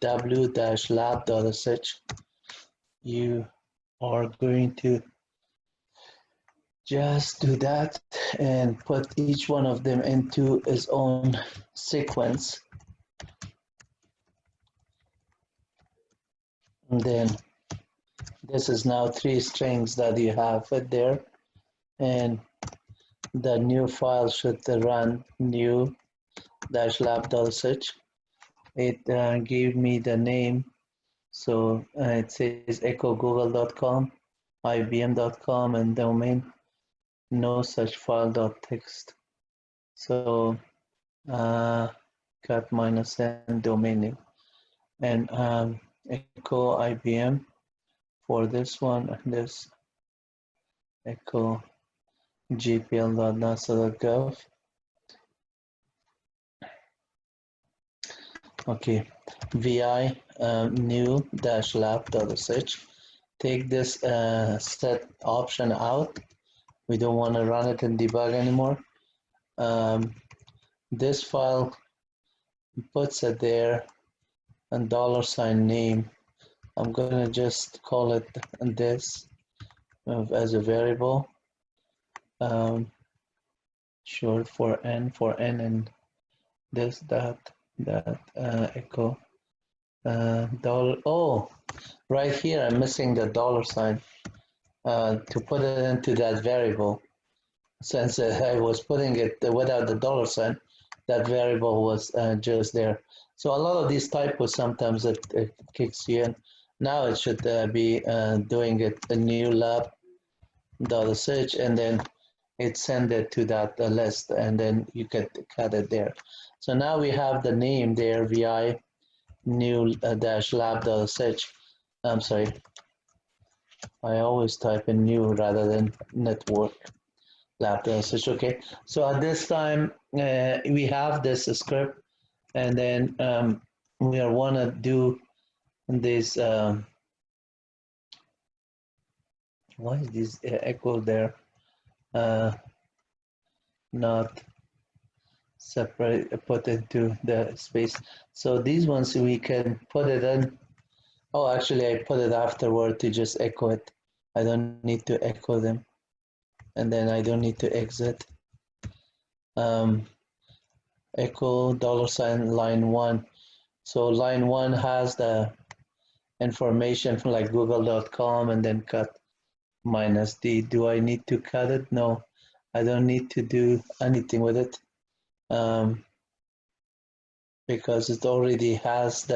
You are going to just do that and put each one of them into its own sequence. And then this is now three strings that you have there, and the new file should run new dash lab.sh. It gave me the name, so it says echo google.com, ibm.com, and domain no such file.txt. So cat minus n domain name, and echo IBM for this one, and this echo gpl.nasa.gov. Okay, vi new dash lab.sh. Take this set option out. We don't want to run it in debug anymore. This file puts it there, and $sign name. I'm gonna just call it this as a variable, short for n, and this that echo Dollar. Oh, right here I'm missing the dollar sign to put it into that variable. Since I was putting it without the dollar sign, that variable was just there. So a lot of these typos sometimes it kicks you in. Now it should be doing it a new lab dollar search, and then it send it to that list, and then you can cut it there. So now we have the name there, vi new dash lab dollar search. I'm sorry, I always type in new rather than network lab dollar search. Okay, so at this time we have this script, and then we are want to do this. Why is this echo there? Not separate, put into the space. So these ones we can put it in. Oh, actually, I put it afterward to just echo it. I don't need to echo them, and then I don't need to exit. Um, echo dollar sign line one. So line one has the information from like google.com, and then cut minus D. Do I need to cut it? No, I don't need to do anything with it because it already has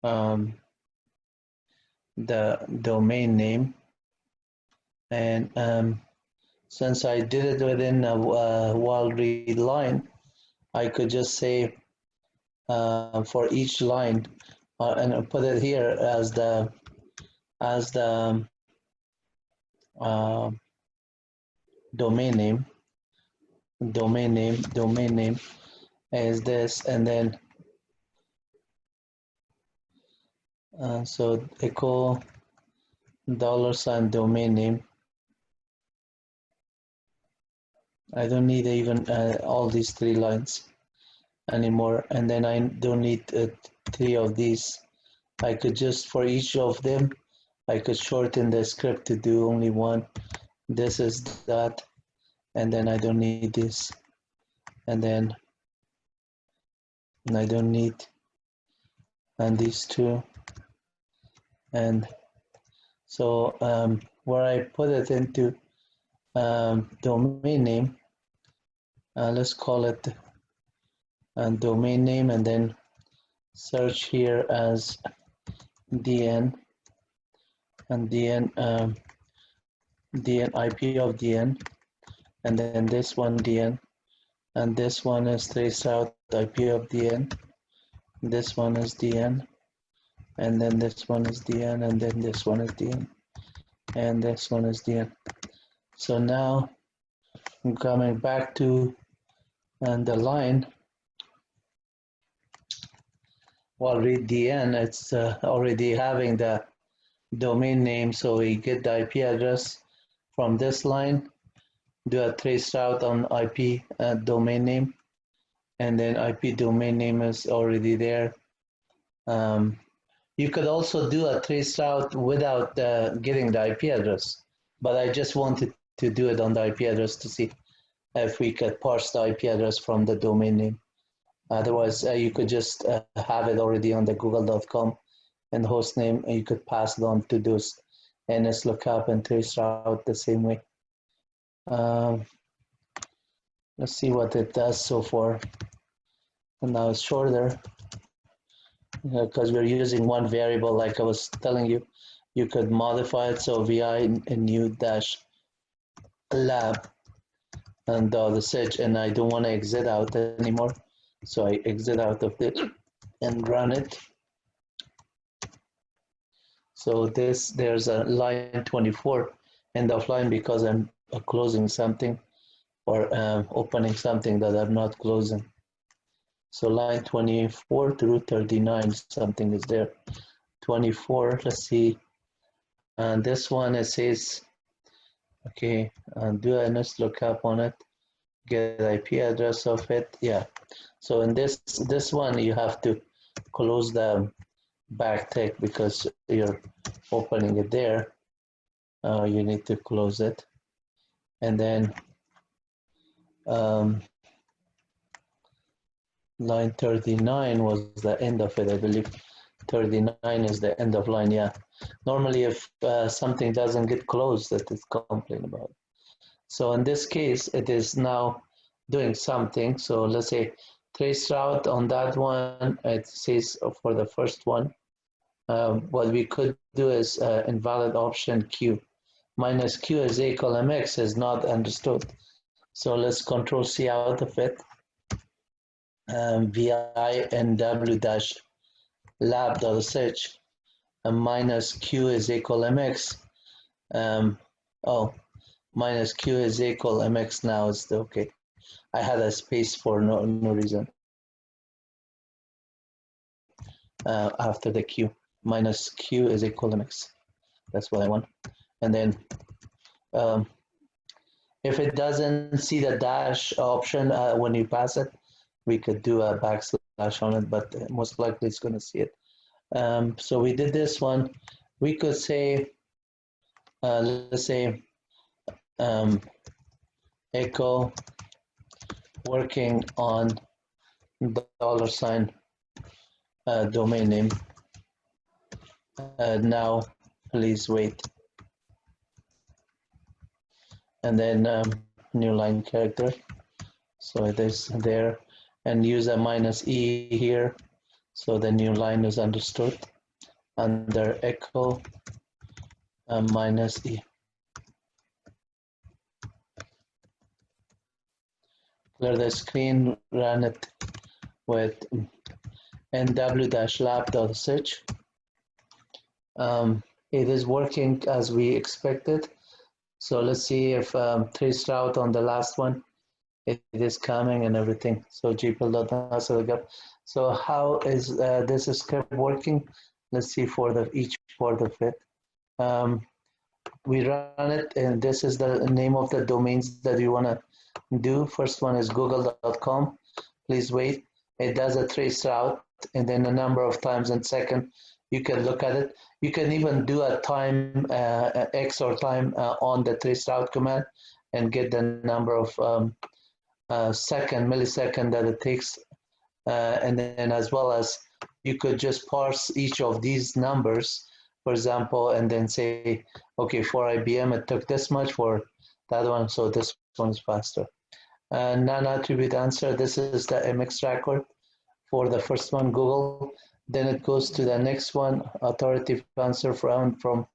um, the domain name. And since I did it within a while read line, I could just say for each line and put it here as the uh, domain name, domain name is this, and then so echo dollar sign domain name. I don't need even all these three lines anymore, and then I don't need three of these. I could just, for each of them, I could shorten the script to do only one. This is that, and then I don't need this, and then I don't need, and these two, and so where I put it into domain name, let's call it domain name, and then search here as DN, and DN IP of DN, and then this one DN, and this one is traced out IP of DN, this one is DN, and then this one is DN, and then this one is DN, and this one is DN. So now I'm coming back to the line. Well, read DN, it's already having the domain name, so we get the IP address from this line, do a trace route on IP domain name, and then IP domain name is already there. You could also do a trace route without getting the IP address, but I just wanted to do it on the IP address to see if we could parse the IP address from the domain name. Otherwise, you could just have it already on the google.com and host name, and you could pass it on to those NS lookup and trace route the same way. Let's see what it does so far. And now it's shorter because we're using one variable, like I was telling you. You could modify it, so vi new dash lab and the search, and I don't want to exit out anymore, so I exit out of it and run it. So there's a line 24 end of line because I'm closing something or opening something that I'm not closing. So line 24 through 39, something is there. 24, let's see. And this one, it says, okay, do a NS lookup on it, get IP address of it. Yeah. So in this one, you have to close the backtick because you're opening it there. You need to close it. And then line 39 was the end of it, I believe. 39 is the end of line, yeah. Normally, if something doesn't get closed, that is complain about. So in this case, it is now doing something. So let's say trace route on that one, it says for the first one, what we could do is invalid option Q. Minus Q is equal MX is not understood. So let's control C out of it. VI and W dash lab dot search and minus Q is equal MX. Oh, minus Q is equal MX now is okay. I had a space for no reason after the Q. Minus Q is equal MX. That's what I want. And then if it doesn't see the dash option when you pass it, we could do a backslash on it, but most likely it's going to see it. So we did this one. We could say, let's say, echo working on $sign domain name. Now, please wait. And then new line character. So it is there. And use a minus E here. So the new line is understood. Under echo minus E. Clear the screen, run it with nw-lab.search. It is working as we expected. So let's see if trace route on the last one, it is coming and everything. So gpl.nasa.gov. So how is this script working? Let's see for each part of it. We run it, and this is the name of the domains that we want to do. First one is google.com. Please wait. It does a trace route, and then a number of times in second. You can look at it. You can even do a time X or time on the trace route command and get the number of millisecond that it takes. And then as well as you could just parse each of these numbers, for example, and then say, okay, for IBM, it took this much, for that one, so this one is faster. Non-attribute answer, this is the MX record for the first one, Google. Then it goes to the next one, authoritative answer from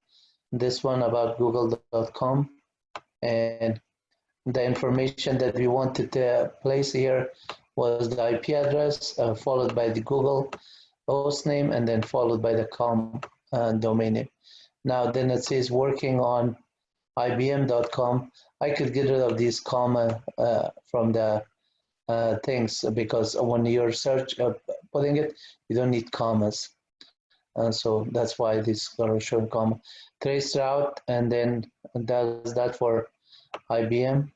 this one about google.com. And the information that we wanted to place here was the IP address, followed by the Google host name, and then followed by the com domain name. Now then it says working on IBM.com. I could get rid of these comma from the things, because when you're putting it, you don't need commas. So that's why these are showing comma. Trace route, and then does that for IBM.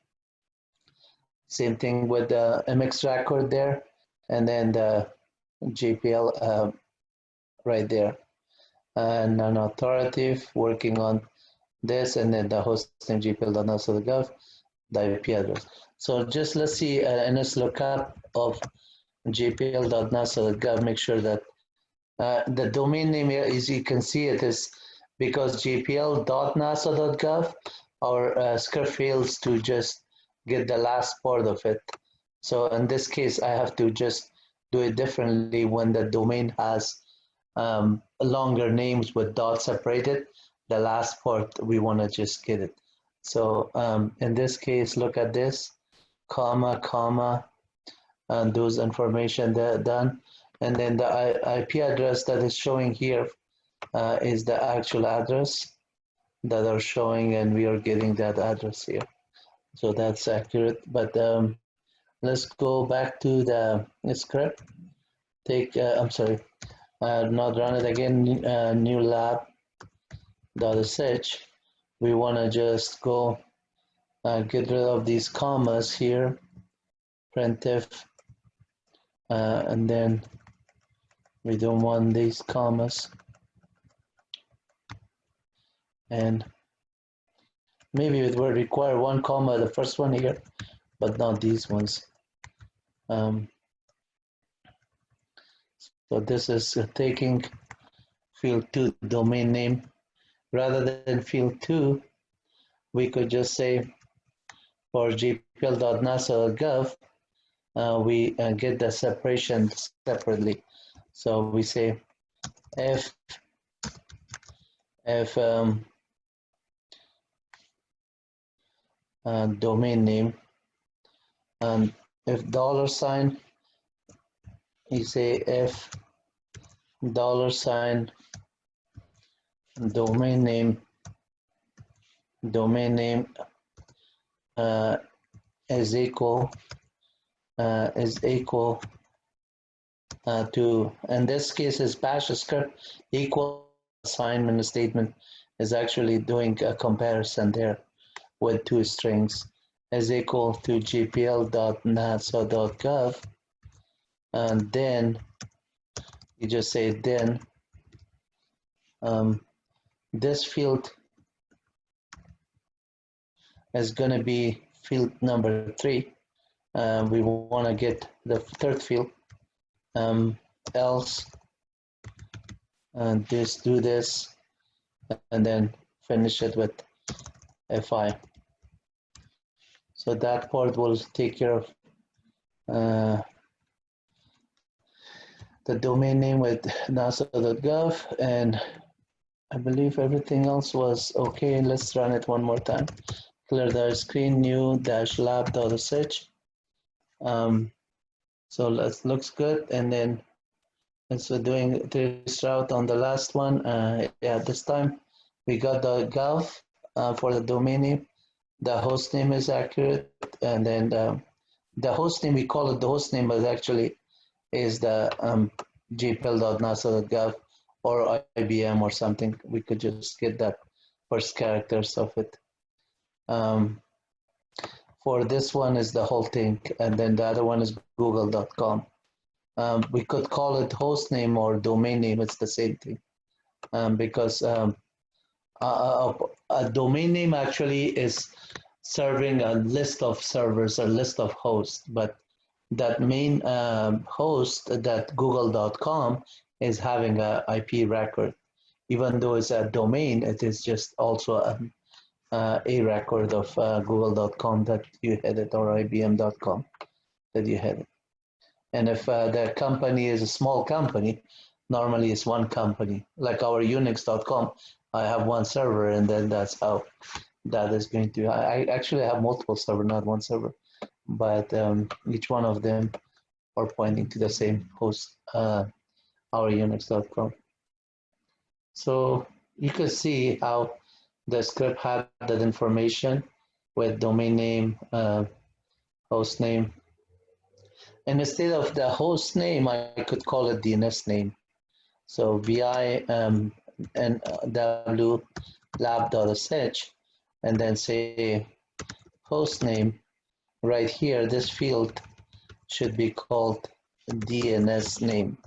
Same thing with the MX record there, and then the GPL right there. And non-authoritative, working on this, and then the hosting gpl.nasa.gov, the IP address. So just let's see in this lookup of gpl.nasa.gov, make sure that the domain name here, as you can see, it is because gpl.nasa.gov, our script fails to just get the last part of it. So in this case, I have to just do it differently when the domain has longer names with dots separated. The last part, we want to just get it. So in this case, look at this, comma, comma, and those information that are done. And then the IP address that is showing here is the actual address that are showing, and we are getting that address here. So that's accurate. But let's go back to the script. I'm sorry, not run it again, new lab.sh. We want to just go get rid of these commas here, printf, and then we don't want these commas. And maybe it will require one comma, the first one here, but not these ones. So this is taking field 2 domain name. Rather than field 2, we could just say for gpl.nasa.gov, we get the separation separately. So we say if domain name, and if $, you say if $, domain name is equal to, in this case is bash script equal assignment statement is actually doing a comparison there with two strings, is equal to gpl.nasa.gov, and then you just say then this field is going to be field number 3. We want to get the third field, else, and just do this, and then finish it with fi. So that part will take care of the domain name with nasa.gov, and I believe everything else was okay. Let's run it one more time. Clear the screen, new -lab.sh. So looks good, and then as we're doing this route on the last one, yeah, this time we got the gov for the domain name. The host name is accurate, and then the host name, we call it the host name, but actually is the gpl.nasa.gov or IBM or something. We could just get that first characters of it. For this one is the whole thing, and then the other one is google.com. We could call it host name or domain name, it's the same thing, because a domain name actually is serving a list of servers or list of hosts, but that main host, that google.com, is having a IP record. Even though it's a domain, it is just also a record of google.com that you headed, or ibm.com that you headed. And if the company is a small company, normally it's one company. Like our unix.com, I have one server, and then that's how that is going to. I actually have multiple servers, not one server, but each one of them are pointing to the same host, our unix.com. So you can see how the script had that information with domain name, host name. And instead of the host name, I could call it DNS name. So vi and w lab.sh, and then say host name. Right here, this field should be called DNS name.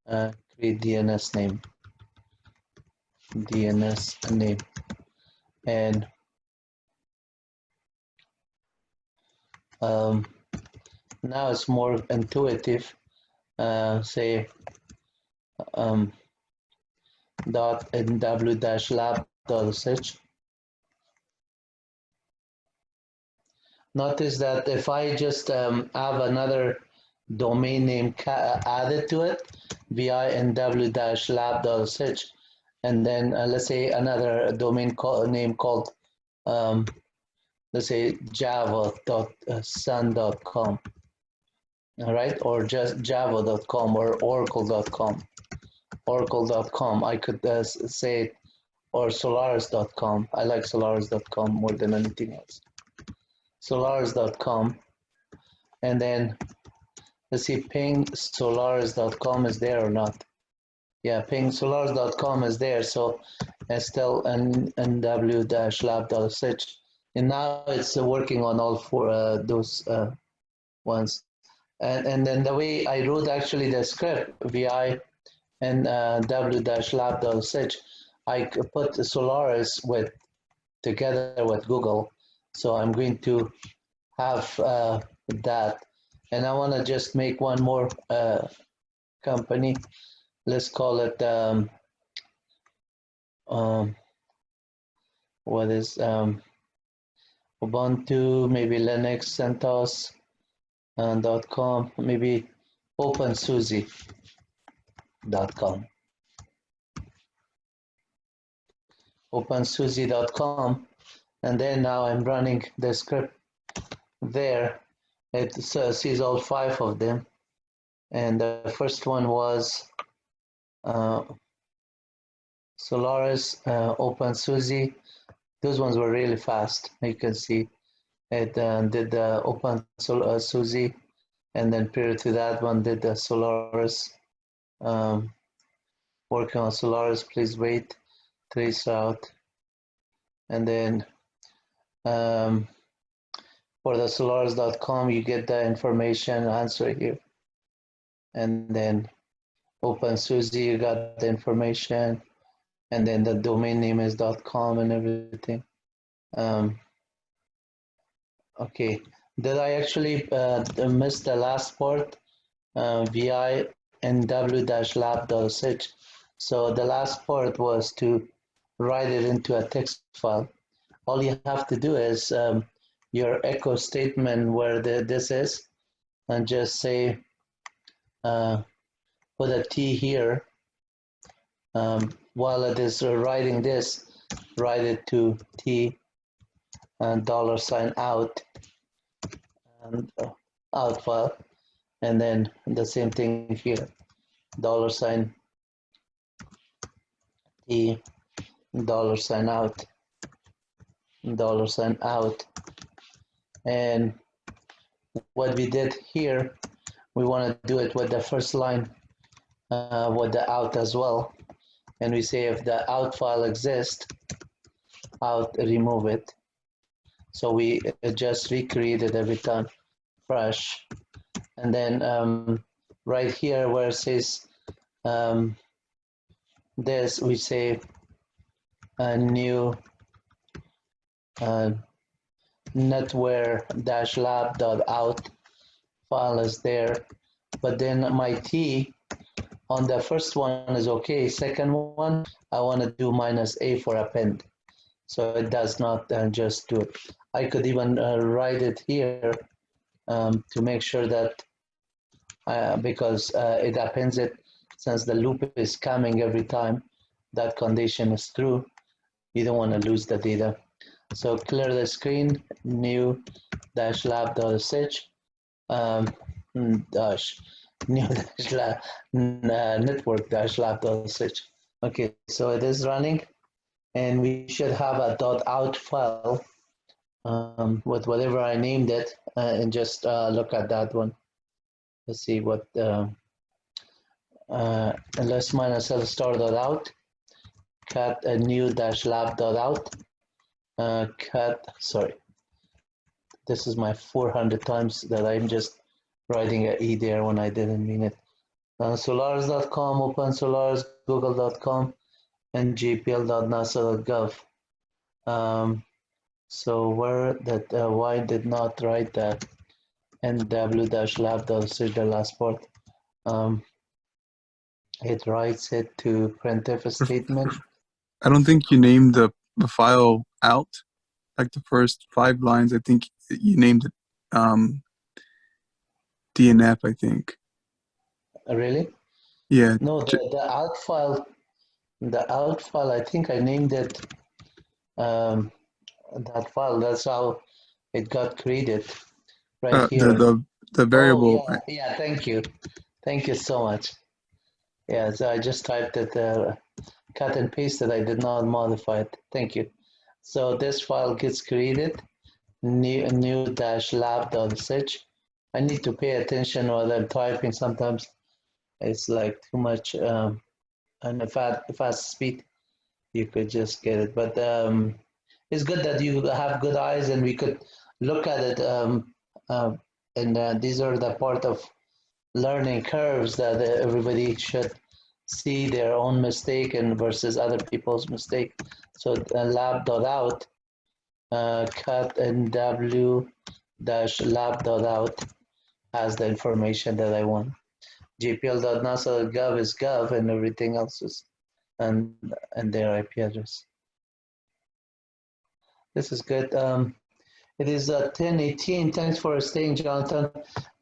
Create DNS name. And now it's more intuitive. Say dot nw-lab.sh. Notice that if I just have another domain name added to it, vi nw-lab.sh, and then let's say another domain name called, let's say java.sun.com, all right, or just java.com or oracle.com. I could say, or solaris.com. I like solaris.com more than anything else. Solaris.com, and then let's see, ping solaris.com is there or not. Yeah, ping solaris.com is there, so it's still nw-lab.sh, and now it's working on all four those ones. And then the way I wrote actually the script, vi nw-lab.sh, I put Solaris together with Google. So I'm going to have that And I want to just make one more company. Let's call it what is Ubuntu, maybe Linux CentOS .com, maybe OpenSUSE.com. OpenSUSE.com, and then now I'm running the script there. It sees all 5 of them, and the first one was Solaris, OpenSUSE. Those ones were really fast. You can see it did the OpenSUSE, and then prior to that one did the Solaris. Working on Solaris, please wait, trace route, and then for the Solaris.com, you get the information answer here, and then OpenSUSE, you got the information, and then the domain name is .com and everything. Okay, did I actually miss the last part? vi nw-lab.sh. So the last part was to write it into a text file. All you have to do is your echo statement where this is, and just say, put a T here. While it is writing this, write it to T and $out and out file, and then the same thing here, $T $out, $out. And what we did here, we want to do it with the first line with the out as well, and we say if the out file exists, out, remove it. So we just recreate it every time fresh. And then right here where it says this, we say a new netware-lab.out file is there, but then my T on the first one is okay. Second one, I want to do -a for append, so it does not just do it. I could even write it here to make sure that because it appends it, since the loop is coming every time that condition is true, you don't want to lose the data. So clear the screen, new-lab.sh, network-lab.sh. Okay, so it is running, and we should have a .out file with whatever I named it, and just look at that one. Let's see what ls -lstar.out, cat a new-lab.out, cat, sorry, this is my 400 times that I'm just writing an E there when I didn't mean it. Solaris.com, OpenSolaris, Google.com, and gpl.nasa.gov. So where that why did not write that nw-lab.sh, the last part. It writes it to printf a statement. I don't think you named the file out, like the first 5 lines. I think you named it DNF, I think. Really? Yeah. No, the out file, I think I named it that file. That's how it got created right here. The variable. Oh, yeah, thank you. Thank you so much. Yeah, so I just typed it, cut and pasted. I did not modify it. Thank you. So this file gets created, new-lab.sh. I need to pay attention while I'm typing. Sometimes it's like too much, and if at fast speed, you could just get it. But it's good that you have good eyes and we could look at it. And these are the part of learning curves that everybody should see their own mistake and versus other people's mistake. So lab.out, cut nw-lab.out, has the information that I want. gpl.nasa.gov is gov, and everything else is and their IP address. This is good. It is 10:18. Thanks for staying, Jonathan.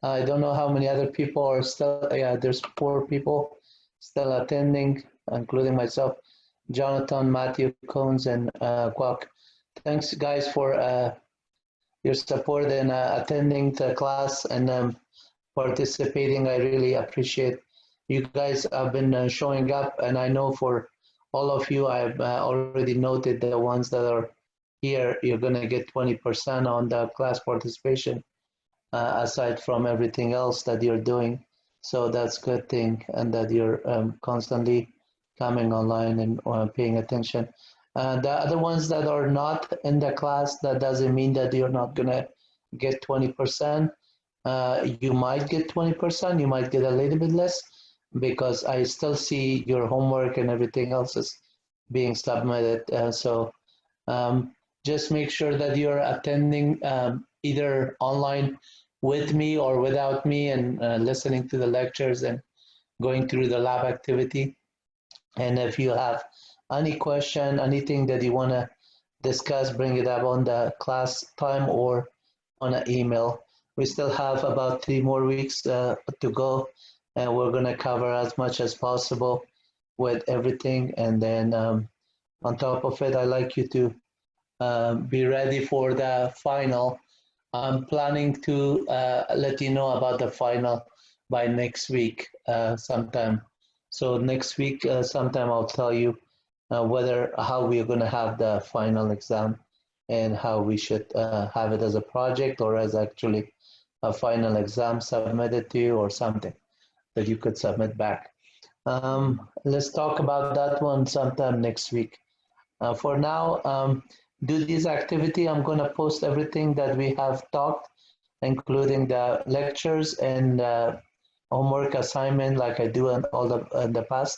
I don't know how many other people are still. Yeah, there's 4 people still attending, including myself, Jonathan, Matthew, Cones, and Kwok. Thanks, guys, for your support and attending the class and participating. I really appreciate you guys have been showing up, and I know for all of you, I've already noted the ones that are here, you're going to get 20% on the class participation, aside from everything else that you're doing. So that's a good thing, and that you're constantly coming online and paying attention. The other ones that are not in the class, that doesn't mean that you're not going to get 20%. You might get 20%, you might get a little bit less, because I still see your homework and everything else is being submitted. So just make sure that you're attending either online with me or without me, and listening to the lectures and going through the lab activity. And if you have any question, anything that you want to discuss, bring it up on the class time or on an email. We still have about 3 more weeks to go, and we're going to cover as much as possible with everything. And then on top of it, I'd like you to be ready for the final. I'm planning to let you know about the final by next week sometime. So next week sometime I'll tell you how we're going to have the final exam, and how we should have it as a project or as actually a final exam submitted to you, or something that you could submit back. Let's talk about that one sometime next week. For now, do this activity. I'm going to post everything that we have talked, including the lectures and homework assignment, like I do in the past.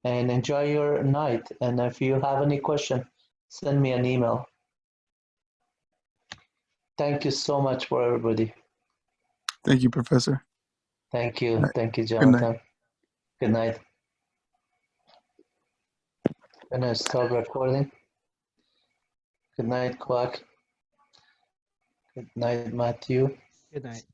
And enjoy your night. And if you have any question, send me an email. Thank you so much for everybody. Thank you, Professor. Thank you. Right. Thank you, Good night. Jonathan. Good night. Gonna stop recording. Good night, Quack. Good night, Matthew. Good night.